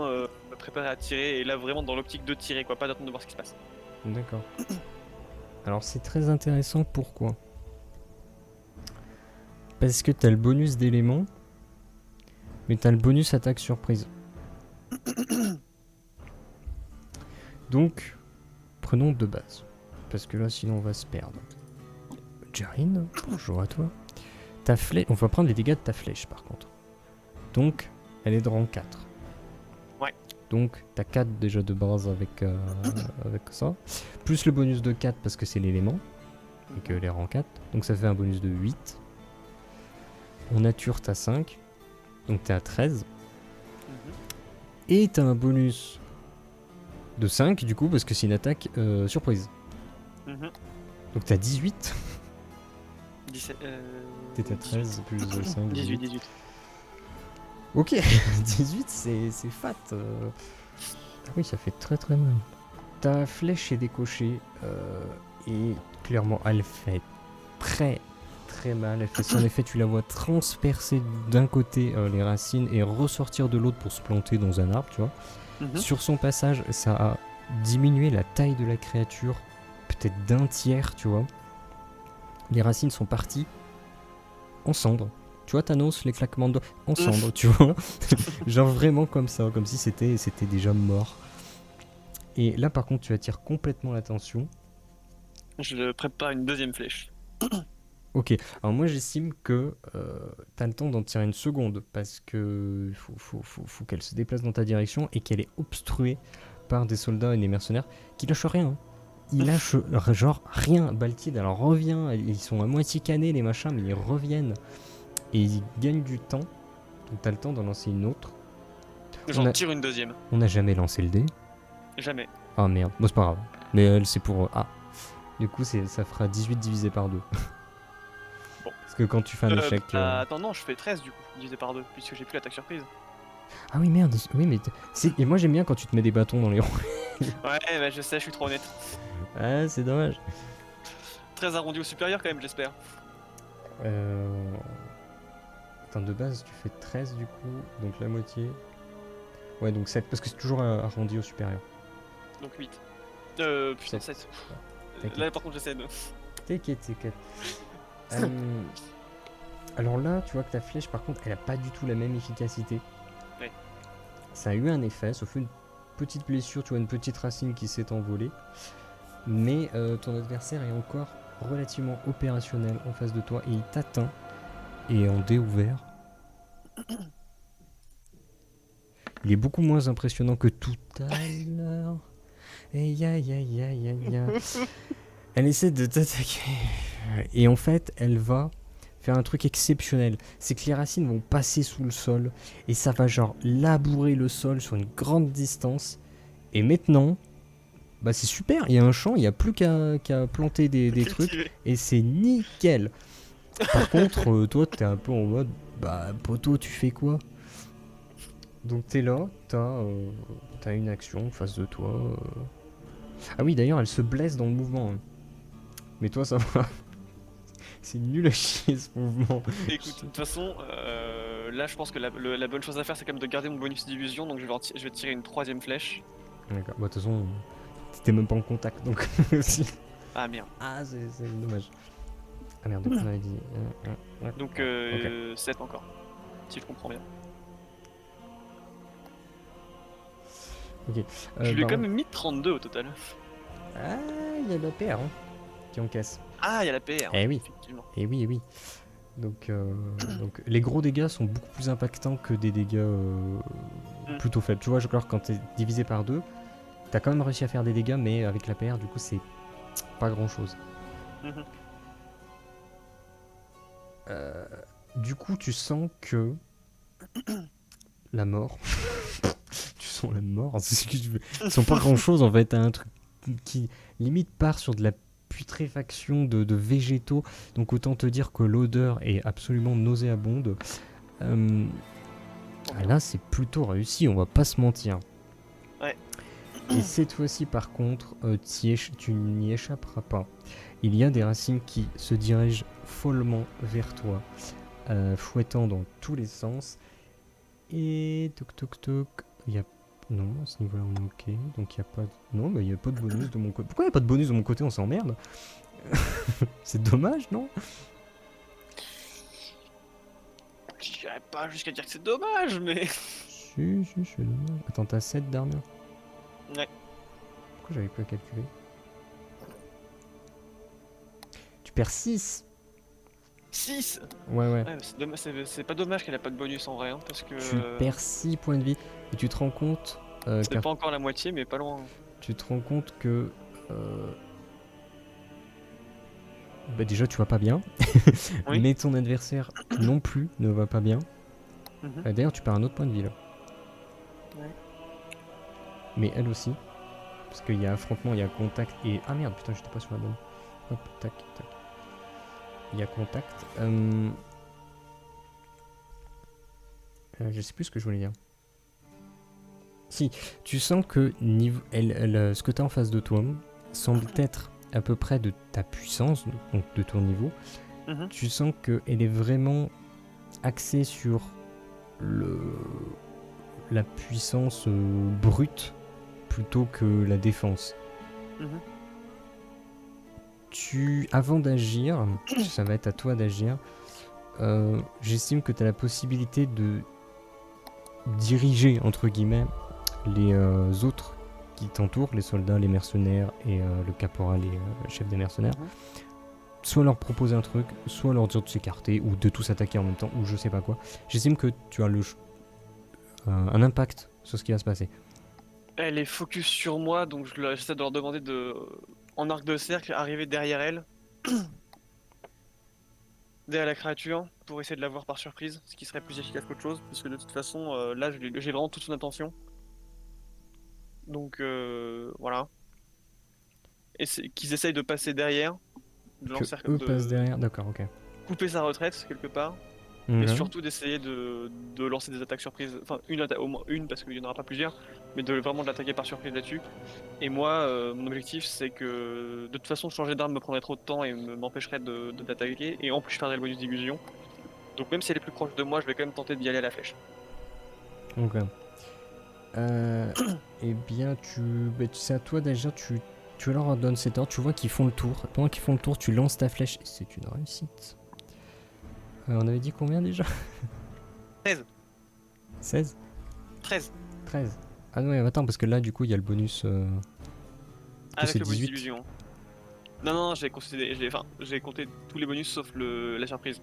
me préparer à tirer. Et là, vraiment dans l'optique de tirer, quoi, pas d'attendre de voir ce qui se passe. D'accord. Alors c'est très intéressant, pourquoi? Parce que t'as le bonus d'éléments, mais t'as le bonus attaque surprise. Donc, prenons de base. Parce que là, sinon, on va se perdre. Jarine, bonjour à toi. Ta flèche, on va prendre les dégâts de ta flèche, par contre. Donc, elle est de rang 4. Ouais. Donc, t'as 4 déjà de base avec, avec ça. Plus le bonus de 4 parce que c'est l'élément. Et que les rangs 4. Donc, ça fait un bonus de 8. En nature, t'as 5. Donc, t'es à 13. Et t'as un bonus de 5 du coup parce que c'est une attaque surprise. Donc t'as 18. 17, T'es à 13 plus 5. 18. Ok, 18 c'est fat. Ah oui, ça fait très très mal. Ta flèche est décochée et clairement elle fait très très mal. Elle fait son effet, tu la vois transpercer d'un côté les racines et ressortir de l'autre pour se planter dans un arbre, tu vois. Sur son passage, ça a diminué la taille de la créature, peut-être d'un tiers, tu vois. Les racines sont parties en cendres. Tu vois, Thanos, les claquements de doigts en cendres, tu vois. Genre vraiment comme ça, comme si c'était déjà mort. Et là, par contre, tu attires complètement l'attention. Je prépare une deuxième flèche. Ok, alors moi j'estime que t'as le temps d'en tirer une seconde parce que faut qu'elle se déplace dans ta direction et qu'elle est obstruée par des soldats et des mercenaires qui lâchent rien. Ils lâchent genre rien. Baltide alors revient, ils sont à moitié canés les machins mais ils reviennent et ils gagnent du temps. Donc t'as le temps d'en lancer une autre. J'en tire une deuxième. On n'a jamais lancé le dé. Jamais. Ah merde, bon c'est pas grave. Mais elle c'est pour A. Du coup ça fera 18 divisé par 2. Bon. Parce que quand tu fais un échec... Attends, non, je fais 13 du coup, divisé par 2, puisque j'ai plus l'attaque surprise. Ah oui merde, oui mais... Et moi j'aime bien quand tu te mets des bâtons dans les roues. Ouais, bah je sais, je suis trop honnête. Ah c'est dommage. 13 arrondi au supérieur quand même, j'espère. Attends, de base tu fais 13 du coup, donc la moitié... Ouais donc 7, parce que c'est toujours arrondi au supérieur. Donc 8. Putain, 7. Là par contre j'essaie de... T'inquiète. Alors là, tu vois que ta flèche, par contre, elle a pas du tout la même efficacité. Ouais. Ça a eu un effet, sauf une petite blessure, tu vois, une petite racine qui s'est envolée. Mais ton adversaire est encore relativement opérationnel en face de toi et il t'atteint. Et en dé ouvert, il est beaucoup moins impressionnant que tout à l'heure. Et elle essaie de t'attaquer. Et en fait, elle va faire un truc exceptionnel. C'est que les racines vont passer sous le sol. Et ça va genre labourer le sol sur une grande distance. Et maintenant, bah c'est super. Il y a un champ, il n'y a plus qu'à planter des trucs. Et c'est nickel. Par contre, toi, t'es un peu en mode, bah poto, tu fais quoi? Donc t'es là, t'as une action en face de toi. Ah oui, d'ailleurs, elle se blesse dans le mouvement. Hein. Mais toi, ça va. C'est nul à chier ce mouvement. Écoute, de toute façon, là je pense que la bonne chose à faire c'est quand même de garder mon bonus d'illusion, donc je vais tirer une troisième flèche. D'accord, bah de toute façon, t'étais même pas en contact donc. Ah merde. Ah, c'est dommage. Ah merde, donc on avait dit. Donc okay. 7 encore, si je comprends bien. Ok. Je lui ai quand même mis 32 au total. Ah, il y a la paire hein, qui encaisse. Ah, il y a la PR. Eh oui. Effectivement. Eh oui. Donc les gros dégâts sont beaucoup plus impactants que des dégâts plutôt faibles. Tu vois, genre quand t'es divisé par 2, t'as quand même réussi à faire des dégâts, mais avec la PR, du coup, c'est pas grand chose. Du coup, tu sens que la mort. Tu sens la mort. C'est ce que tu veux. Ils sont pas grand chose en fait. T'as un truc qui limite part sur de la putréfaction de végétaux. Donc autant te dire que l'odeur est absolument nauséabonde. Là, c'est plutôt réussi. On va pas se mentir. Ouais. Et cette fois-ci, par contre, tu n'y échapperas pas. Il y a des racines qui se dirigent follement vers toi, fouettant dans tous les sens. Et toc, il y a Non, à ce niveau-là, on est ok. Donc, il n'y a pas de... Non, bah, il n'y a pas de bonus de mon côté. Pourquoi il n'y a pas de bonus de mon côté? On s'emmerde. C'est dommage, non? J'irais pas jusqu'à dire que c'est dommage, mais. Si, c'est dommage. Attends, t'as 7 d'armure. Ouais. Pourquoi j'avais pas calculé? Tu perds 6. 6. Ouais, ouais. Ouais, c'est pas dommage qu'elle a pas de bonus en vrai, hein, parce que. Tu perds 6 points de vie. Et tu te rends compte... C'est car pas encore la moitié, mais pas loin. tu te rends compte que... bah déjà, tu vas pas bien. Oui. Mais ton adversaire non plus ne va pas bien. Mhm. D'ailleurs, tu perds un autre point de vie, là. Ouais. Mais elle aussi. Parce qu'il y a affrontement, il y a contact et... Ah merde, putain, j'étais pas sur la bonne. Hop, tac, tac. Il y a contact. Je sais plus ce que je voulais dire. Si, tu sens que ce que tu as en face de toi semble être à peu près de ta puissance, donc de ton niveau. Mhm. Tu sens qu'elle est vraiment axée sur la puissance brute plutôt que la défense. Mhm. Avant d'agir, ça va être à toi d'agir, j'estime que tu as la possibilité de diriger, entre guillemets, les autres qui t'entourent, les soldats, les mercenaires et le caporal et le chef des mercenaires. Mhm. Soit leur proposer un truc, soit leur dire de s'écarter, ou de tous attaquer en même temps, ou je sais pas quoi. J'estime que tu as un impact sur ce qui va se passer. Elle est focus sur moi, donc j'essaie de leur demander de, en arc de cercle, arriver derrière elle, derrière la créature, pour essayer de la voir par surprise, ce qui serait plus efficace qu'autre chose, parce que de toute façon, là, j'ai vraiment toute son attention. Donc voilà. Et qu'ils essayent de passer derrière, de Que lancer, eux passent derrière, d'accord, ok. couper sa retraite quelque part, et Mhm. surtout d'essayer de lancer des attaques surprises, enfin au moins une parce qu'il n'y en aura pas plusieurs, mais de vraiment de l'attaquer par surprise là-dessus. Et moi, mon objectif c'est que de toute façon changer d'arme me prendrait trop de temps et m'empêcherait de l'attaquer, et en plus je perdrais le bonus d'illusion. Donc même si elle est plus proche de moi, je vais quand même tenter d'y aller à la flèche. Ok. Eh bien, c'est à toi d'agir, tu leur donnes cet ordre, tu vois qu'ils font le tour. Pendant qu'ils font le tour, tu lances ta flèche, et c'est une réussite. On avait dit combien déjà? 13. 16? 13. 13. Ah non, attends, parce que là, du coup, il y a le bonus... Avec c'est le bonus 18. d'illusion. Non, non, j'ai compté tous les bonus sauf la surprise,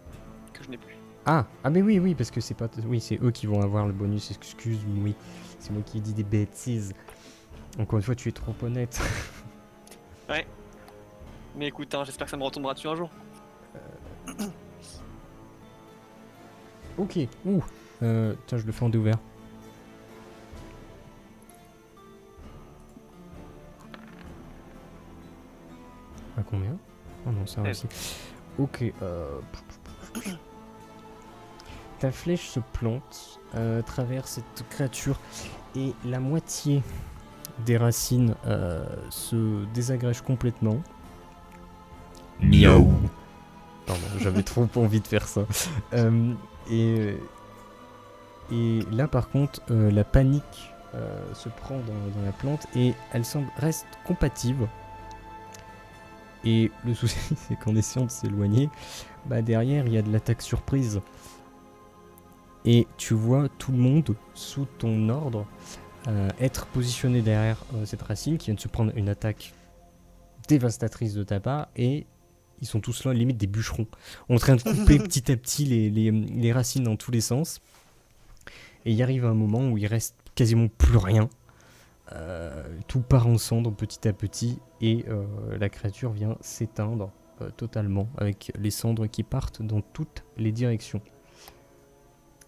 que je n'ai plus. Ah mais oui, parce que c'est pas... Oui, c'est eux qui vont avoir le bonus, excuse-moi, oui. C'est moi qui dis des bêtises. Encore une fois, tu es trop honnête. Ouais. Mais écoute, hein, j'espère que ça me retombera dessus un jour. Ok, ouh. Tiens, je le fais en déouvert. À combien? Oh non, ça aussi. Ok, ta flèche se plante, traverse cette créature et la moitié des racines se désagrègent complètement. Miaou. Pardon, j'avais trop envie de faire ça. Et là, par contre, la panique se prend dans la plante et elle reste compatible. Et le souci, c'est qu'en essayant de s'éloigner, bah derrière, il y a de l'attaque surprise. Et tu vois tout le monde, sous ton ordre, être positionné derrière cette racine qui vient de se prendre une attaque dévastatrice de ta part. Et ils sont tous là, limite des bûcherons, en train de couper petit à petit les racines dans tous les sens. Et il arrive un moment où il reste quasiment plus rien. Tout part en cendres petit à petit et la créature vient s'éteindre totalement avec les cendres qui partent dans toutes les directions.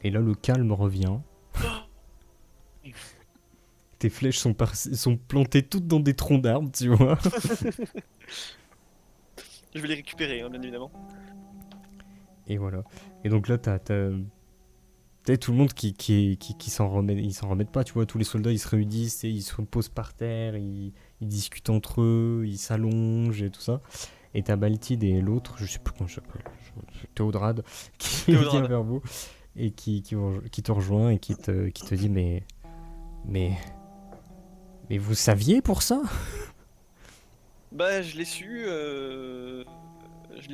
Et là, le calme revient. Tes flèches sont plantées toutes dans des troncs d'arbres, tu vois. Je vais les récupérer, hein, bien évidemment. Et voilà. Et donc là, t'as tout le monde qui s'en remet, ils s'en remettent pas, tu vois. Tous les soldats, ils se réunissent et ils se reposent par terre, ils discutent entre eux, ils s'allongent et tout ça. Et t'as Baltide et l'autre, je sais plus comment je s'appelle, Théodrade, qui vient vers vous et qui te rejoint et qui te dit mais Mais vous saviez pour ça? Bah, je l'ai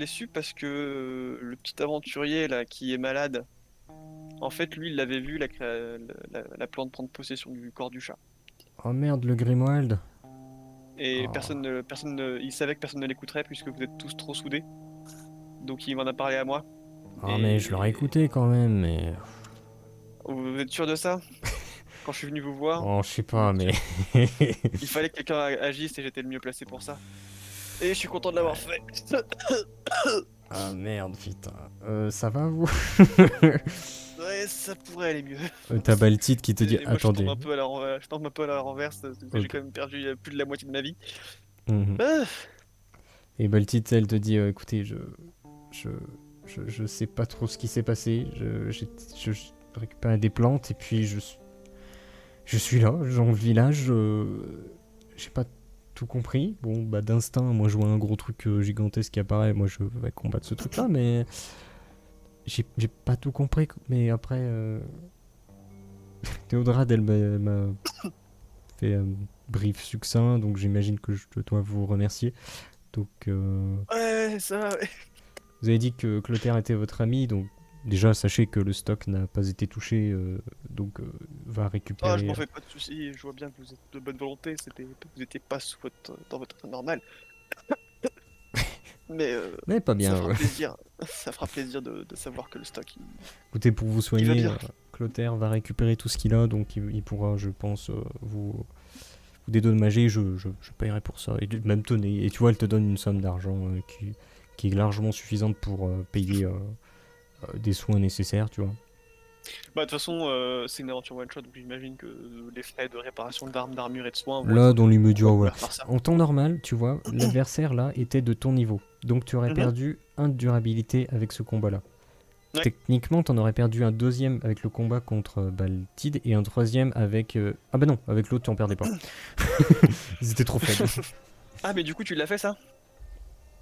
su parce que le petit aventurier là qui est malade, en fait, lui, il avait vu la plante prendre possession du corps du chat. Oh merde, le Grimwald. Et Oh. il savait que personne ne l'écouterait puisque vous êtes tous trop soudés. Donc il m'en a parlé à moi. Ah mais je l'aurais Et écouté quand même, mais... vous êtes sûr de ça? Quand je suis venu vous voir, Oh, je sais vous pas, êtes mais... sûr? Il fallait que quelqu'un agisse et j'étais le mieux placé pour ça. Et je suis content de l'avoir Ouais. fait. Ah merde, putain. Ça va, vous? Ouais, ça pourrait aller mieux. T'as Baltite qui te dit, Et moi, je tombe attendez. un peu à la je tombe un peu à la renverse parce que j'ai Ok. quand même perdu plus de la moitié de ma vie. Mhm. Ah, Et Baltite, elle te dit, écoutez, je, je sais pas trop ce qui s'est passé. Je récupère des plantes et puis je suis là, dans le village. J'ai pas tout compris. Bon, bah d'instinct, moi je vois un gros truc gigantesque qui apparaît. Moi je vais combattre ce truc-là, mais j'ai pas tout compris. Mais après, Théodrade, elle m'a fait un brief succinct, donc j'imagine que je dois vous remercier. Donc, ouais, ça. Ouais. vous avez dit que Clotaire était votre ami, donc déjà sachez que le stock n'a pas été touché, donc va Ah, je m'en récupérer. fais pas de soucis. Je vois bien que vous êtes de bonne volonté. Vous étiez pas dans votre état normal. Mais Mais pas ça bien. fera plaisir. Ça fera plaisir de savoir que le stock Écoutez, pour vous il va soigner, bien. Clotaire va récupérer tout ce qu'il a, donc il pourra, je pense, vous dédommager. Je paierai pour ça. Et même tenez. Et tu vois, elle te donne une somme d'argent qui est largement suffisante pour payer des soins nécessaires, tu vois. Bah, de toute façon, c'est une aventure one shot, donc j'imagine que les frais de réparation d'armes, d'armure et de soins vont Là, être dans l'immédiat, amplement voilà. couverts par ça. En temps normal, tu vois, l'adversaire là était de ton niveau. Donc tu aurais Mhm. perdu un de durabilité avec ce combat-là. Ouais. Techniquement, t'en aurais perdu un deuxième avec le combat contre Baltide et un troisième avec. Ah bah non, avec l'autre, tu en perdais pas. Ils étaient trop faibles. Ah, mais du coup, tu l'as fait ça?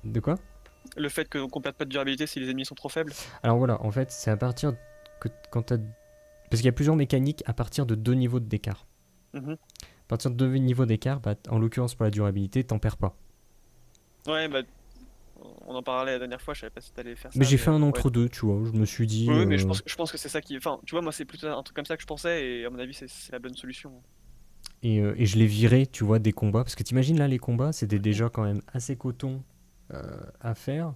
De quoi? Le fait qu'on perde pas de durabilité si les ennemis sont trop faibles? Alors voilà, en fait, c'est à partir que quand t'as. Parce qu'il y a plusieurs mécaniques à partir de deux niveaux d'écart. Mhm. À partir de deux niveaux d'écart, bah, en l'occurrence pour la durabilité, t'en perds pas. Ouais, bah, on en parlait la dernière fois, je savais pas si t'allais faire Mais ça, j'ai mais fait un ouais. entre-deux, tu vois. Je me suis dit. Oui, oui, mais je pense que c'est ça qui. Enfin, tu vois, moi, c'est plutôt un truc comme ça que je pensais, et à mon avis, c'est la bonne solution. Et je l'ai viré, tu vois, des combats. Parce que t'imagines là, les combats, c'était déjà quand même assez coton à faire.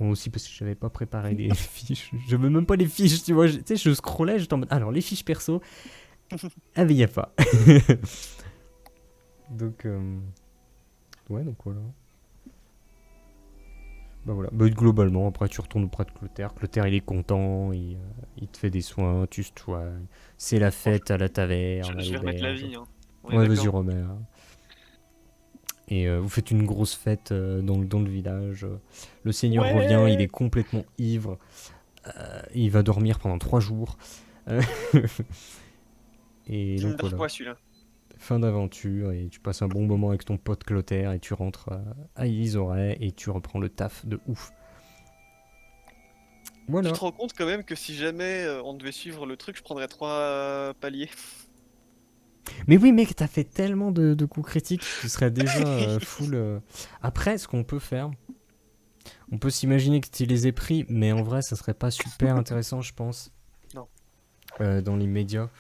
Bon, aussi parce que j'avais pas préparé les fiches. Je veux même pas les fiches, tu vois. Tu sais, je scrollais, j'étais en mode. Alors, les fiches perso. Ah, mais y a pas. Donc, ouais, donc voilà. Bah voilà. Bah, globalement, après, tu retournes auprès de Clotaire. Clotaire, il est content. Il te fait des soins, tu soignes. C'est la Bon, fête à la taverne, à je vais remettre la l'auberge. vie, hein. On est Ouais, vas-y, d'accord. remets. Et vous faites une grosse fête dans le village. Le seigneur revient, il est Ouais! complètement ivre. Il va dormir pendant 3 jours. Euh, et Tu me donc dors voilà, quoi, celui-là? fin d'aventure. Et tu passes un bon moment avec ton pote Clotaire. Et tu rentres à Ilizoray. Et tu reprends le taf de ouf. Tu Voilà. te rends compte quand même que si jamais on devait suivre le truc, je prendrais 3 paliers. Mais oui, mec, t'as fait tellement de coups critiques. Tu serais déjà full. Après, ce qu'on peut faire. On peut s'imaginer que tu les aies pris. Mais en vrai, ça serait pas super intéressant, je pense. Non. Dans l'immédiat.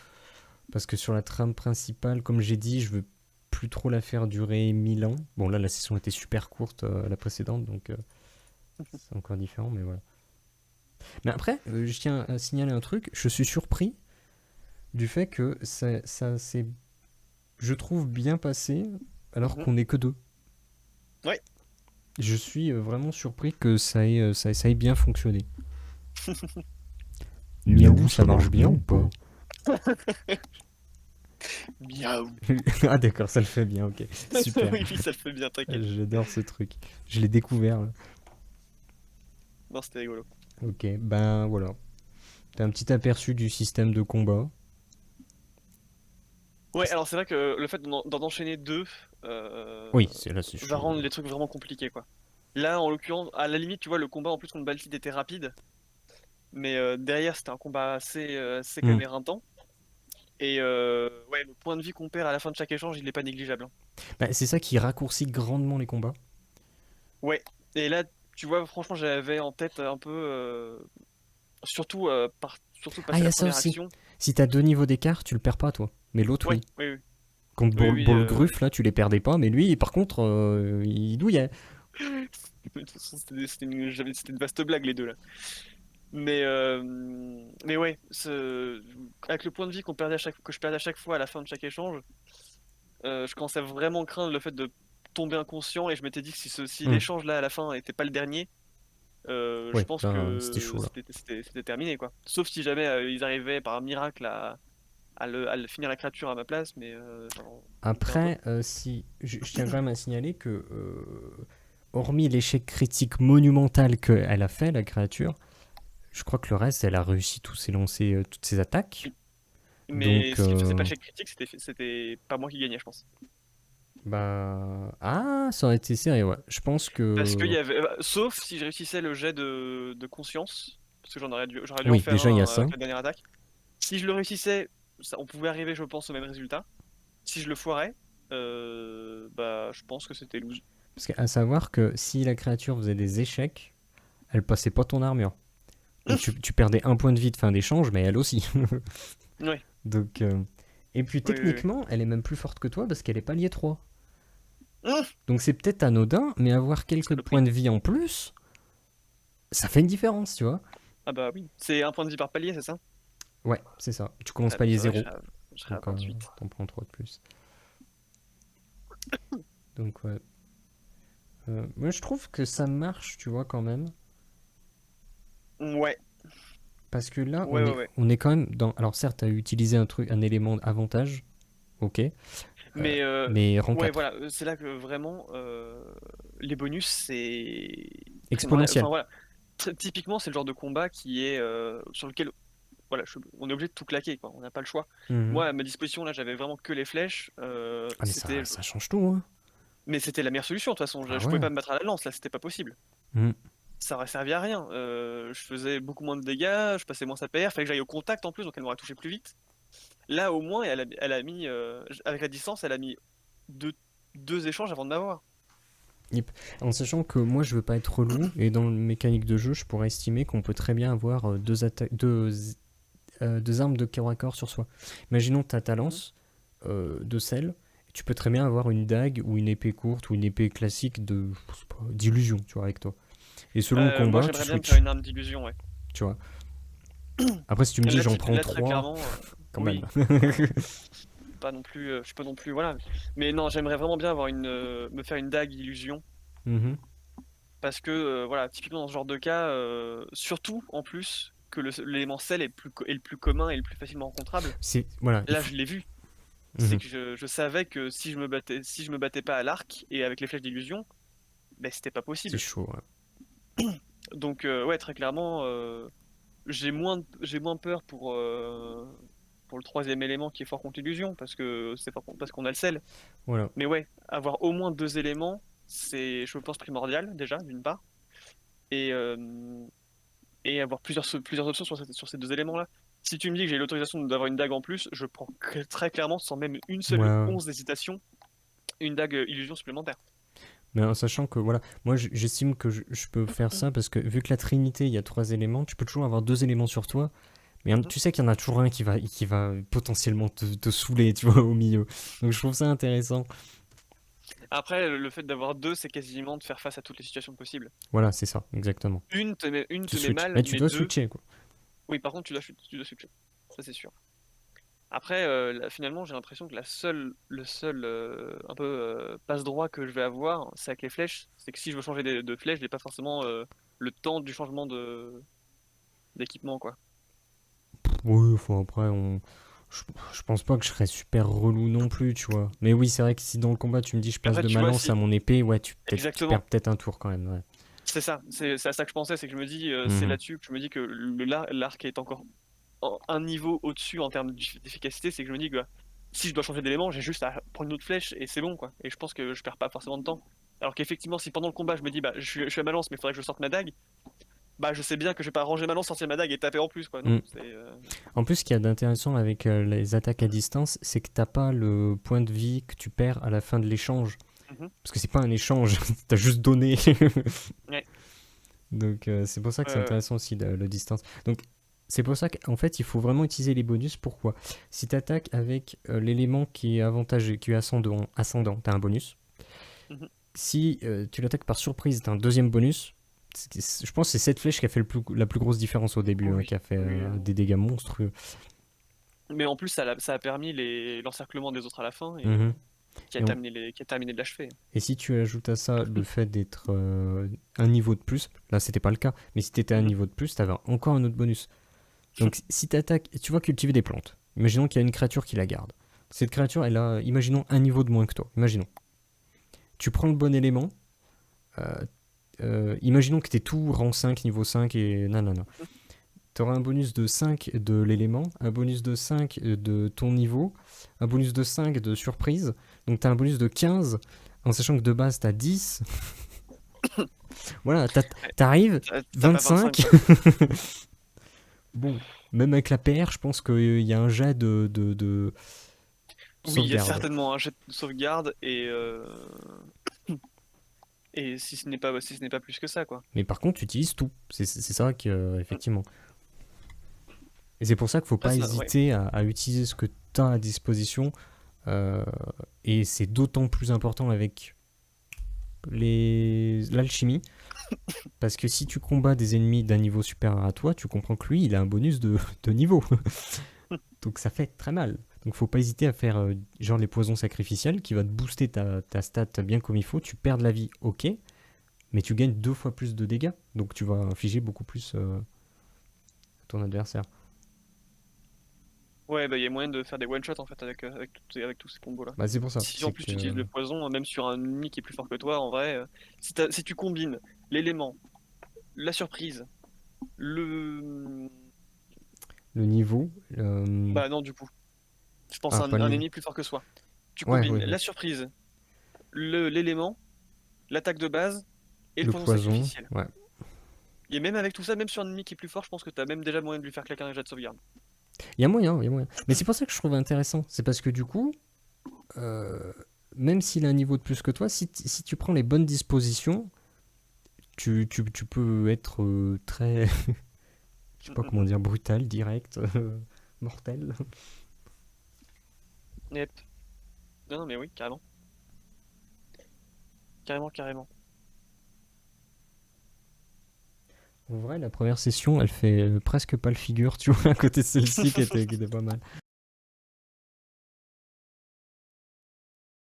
Parce que sur la trame principale, comme j'ai dit, je veux plus trop la faire durer 1000 ans. Bon, là, la session était super courte, la précédente, donc c'est encore différent, mais voilà. Mais après, je tiens à signaler un truc. Je suis surpris du fait que ça s'est, je trouve, bien passé alors Mhm. qu'on n'est que deux. Ouais. Je suis vraiment surpris que ça ait bien fonctionné. Miaou, ça marche bien ou pas? Miaou. Ah d'accord, ça le fait bien, ok. Super. Oui, oui, ça le fait bien, t'inquiète. J'adore ce truc. Je l'ai découvert là. Non, c'était rigolo. Ok, ben voilà. T'as un petit aperçu du système de combat. Ouais, alors c'est vrai que le fait d'en enchaîner deux Oui, c'est là, c'est va chaud. rendre les trucs vraiment compliqués, quoi. Là, en l'occurrence, à la limite, tu vois, le combat en plus contre Baltid était rapide, mais derrière, c'était un combat assez quand Hmm. même éreintant. Et ouais, le point de vie qu'on perd à la fin de chaque échange, il est pas négligeable, hein. Bah, c'est ça qui raccourcit grandement les combats. Ouais. Et là, tu vois, franchement, j'avais en tête un peu, surtout Ah, passer il y la a ça première aussi. action. Si t'as 2 niveaux d'écart, tu le perds pas, toi. Mais l'autre, Ouais, oui. oui, oui, Contre oui, oui. Bolgruf, là, tu les perdais pas, mais lui, par contre, il douillait. De toute façon, c'était une vaste blague les deux là. Mais ouais, avec le point de vie que je perdais à chaque fois à la fin de chaque échange, je commençais à vraiment craindre le fait de tomber inconscient et je m'étais dit que si Hmm. l'échange là à la fin était pas le dernier, je Ouais, pense là, c'était que chaud, là. c'était terminé quoi. Sauf si jamais ils arrivaient par un miracle à finir la créature à ma place, mais j'en doutais un peu. Après, si je tiens quand même à signaler que, hormis l'échec critique monumental qu'elle a fait, la créature, je crois que le reste, elle a réussi tous ses lancers, toutes ses attaques. Mais Donc, ce qui me faisait pas l'échec critique, c'était pas moi qui gagnais, je pense. bah. Ah, ça aurait été serré, ouais. Je pense Parce qu'il que. y avait, sauf si je réussissais le jet de conscience, parce que j'aurais dû en Oui, faire déjà, il y a un ça. avec la dernière attaque. Si je le réussissais, on pouvait arriver, je pense, au même résultat. Si je le foirais, bah, je pense que c'était lose. Parce qu'à savoir que si la créature faisait des échecs, elle passait pas ton armure. Donc, tu perdais un point de vie de fin d'échange, mais elle aussi. Ouais, Donc. Et puis, oui, oui, oui. techniquement, elle est même plus forte que toi parce qu'elle est palier 3. Hum, Donc c'est peut-être anodin, mais avoir quelques points saloperie. de vie en plus, ça fait une différence, tu vois. Ah bah oui, c'est un point de vie par palier, c'est ça? Ouais, c'est ça. Tu commences Ah bah palier c'est vrai que 0, je serais à donc 28. t'en prends 3 de plus. Donc ouais. Moi je trouve que ça marche, tu vois, quand même. Ouais, Parce que là, ouais, ouais, ouais. on est quand même dans... Alors certes, t'as utilisé un élément avantage, ok, Mais mais rang ouais, 4. voilà, c'est là que vraiment les bonus c'est primordial. Enfin Exponentiel. voilà, typiquement c'est le genre de combat qui est sur lequel voilà, on est obligé de tout claquer quoi. On n'a pas le choix. Mhm. Moi à ma disposition là, j'avais vraiment que les flèches. Ah mais ça change tout, hein. Mais c'était la meilleure solution de toute façon. Ah Je pouvais ouais. pas me battre à la lance là, c'était pas possible. Mhm. Ça aurait servi à rien. Je faisais beaucoup moins de dégâts, je passais moins sa PR, fallait que j'aille au contact en plus, donc elle m'aurait touché plus vite. Là, au moins, elle a mis, avec la distance, elle a mis deux, deux échanges avant de m'avoir. Yep. En sachant que moi je veux pas être relou, et dans le mécanique de jeu, je pourrais estimer qu'on peut très bien avoir deux armes de corps à corps sur soi. Imaginons ta ta Mhm. lance de sel, tu peux très bien avoir une dague ou une épée courte ou une épée classique de je sais pas, d'illusion, tu vois, avec toi. Et selon le Moi, combat, tu j'aimerais bien me faire switches, une arme d'illusion, ouais. tu vois. Après, si tu me dis j'en prends Là, très 3 clairement, quand même. oui, pas non plus, je suis pas non plus, voilà. Mais non, j'aimerais vraiment bien avoir me faire une dague illusion, Mhm. parce que, voilà, typiquement dans ce genre de cas, surtout en plus que l'élément sel est le plus commun et le plus facilement rencontrable. C'est voilà, il Là, faut. je l'ai vu. C'est Mhm. que je savais que si je me battais pas à l'arc et avec les flèches d'illusion, ben c'était pas C'est possible. chaud. Ouais. Donc ouais, très clairement, j'ai moins peur pour le troisième élément qui est fort contre l'illusion parce que parce qu'on a le sel. Voilà. Mais ouais, avoir au moins deux éléments, c'est, je pense, primordial déjà d'une part, et avoir plusieurs options sur ces deux éléments-là. Si tu me dis que j'ai l'autorisation d'avoir une dague en plus, je prends très clairement, sans même une Ouais, seule ouais. once d'hésitation, une dague illusion supplémentaire. Mais en sachant que voilà, moi j'estime que je peux faire ça parce que vu que la Trinité, il y a 3 éléments, tu peux toujours avoir 2 éléments sur toi. Mais Mhm. tu sais qu'il y en a toujours un qui va potentiellement te saouler, tu vois, au milieu. Donc je trouve ça intéressant. Après, le fait d'avoir deux, c'est quasiment de faire face à toutes les situations possibles. Voilà, c'est ça, exactement. Une Tu te met switches. mal, Mais tu mais dois deux, switcher, quoi. oui, par contre, tu dois switcher. Ça, c'est sûr. Après, finalement, j'ai l'impression que le seul un peu passe-droit que je vais avoir, c'est avec les flèches. C'est que si je veux changer de flèche, j'ai pas forcément le temps du changement d'équipement, quoi. Oui, enfin après, je, je pense pas que je serais super relou non plus, tu vois. Mais oui, c'est vrai que si dans le combat tu me dis je passe Après, de tu ma vois, lance à si mon épée, ouais, tu perds exactement, peut-être un tour quand même, ouais. c'est ça, c'est à ça que je pensais, c'est que je me dis, c'est Mhm. là-dessus que je me dis que l'arc est encore un niveau au-dessus en termes d'efficacité, c'est que je me dis que bah, si je dois changer d'élément, j'ai juste à prendre une autre flèche et c'est bon quoi. Et je pense que je perds pas forcément de temps. Alors qu'effectivement, si pendant le combat je me dis bah je suis à balance, mais il faudrait que je sorte ma dague, Bah, je sais bien que je vais pas ranger ma lance, sortir ma dague et taper en plus, quoi. Mm. Non, c'est. En plus, ce qu'il y a d'intéressant avec les attaques à distance, c'est que t'as pas le point de vie que tu perds à la fin de l'échange. Mhm. Parce que c'est pas un échange, t'as juste donné. Ouais. Donc c'est pour ça que c'est Euh, intéressant aussi le distance. Donc c'est pour ça qu'en fait il faut vraiment utiliser les bonus. Pourquoi? Si tu attaques avec l'élément qui est avantagé, qui est ascendant, t'as un bonus. mhm. Si tu l'attaques par surprise, t'as un deuxième bonus. Je pense que c'est cette flèche qui a fait la plus grosse différence au début, hein, Oui. qui a fait Oui. des dégâts monstrueux. Mais en plus, ça a permis l'encerclement des autres à la fin et Mhm. qui a Et, qui a terminé de l'achever. et si tu ajoutes à ça le fait d'être un niveau de plus, là c'était pas le cas, mais si t'étais un Mhm. niveau de plus, t'avais encore un autre bonus. Donc si tu attaques, tu vas cultiver des plantes. Imaginons qu'il y a une créature qui la garde. Cette créature, elle a, imaginons, un niveau de moins que toi. Imaginons. Tu prends le bon élément. euh, imaginons que tu es tout rang 5, niveau 5 et nanana. Tu auras un bonus de 5 de l'élément, un bonus de 5 de ton niveau, un bonus de 5 de surprise. Donc tu as un bonus de 15, en sachant que de base tu as 10. Voilà, Ouais. t'arrives, T'as pas 25, 25. quoi. Bon, même avec la PR, je pense qu'il y a un jet de Oui, il y a sauvegarde. certainement un jet de sauvegarde et si ce n'est pas plus que ça, quoi. Mais par contre, tu utilises tout. C'est ça que, effectivement. Et c'est pour ça qu'il ne faut Après, pas ouais. hésiter à utiliser ce que tu as à disposition. euh, et c'est d'autant plus important avec l'alchimie. Parce que si tu combats des ennemis d'un niveau supérieur à toi, tu comprends que lui, il a un bonus de niveau. Donc ça fait très mal. Donc faut pas hésiter à faire genre les poisons sacrificiels qui va te booster ta stat bien comme il faut. Tu perds de la vie, ok. Mais tu gagnes 2 fois plus de dégâts. Donc tu vas infliger beaucoup plus à ton adversaire. Ouais, bah il y a moyen de faire des one-shots en fait avec tous ces combos-là. Bah c'est pour ça. Si en C'est plus tu utilises que le poison, même sur un ennemi qui est plus fort que toi, en vrai, si tu combines l'élément, la surprise, le... le niveau... Bah non, du coup. Je pense Ah, à pas le un niveau. ennemi plus fort que soi. Tu Ouais, combines oui, oui. la surprise, l'élément, l'attaque de base et le Le poison poison, sacrificiel. ouais. Et même avec tout ça, même sur un ennemi qui est plus fort, je pense que t'as même déjà moyen de lui faire claquer un jet de sauvegarde. Il y a moyen, il y a moyen. Mais c'est pour ça que je trouve intéressant. C'est parce que du coup, euh, même s'il a un niveau de plus que toi, si tu prends les bonnes dispositions, tu peux être très, je sais pas comment dire, brutal, direct, mortel. Yep. Non, non, mais oui, carrément. Carrément, carrément. En vrai, la première session, elle fait presque pas le figure, tu vois, à côté de celle-ci qui était pas mal.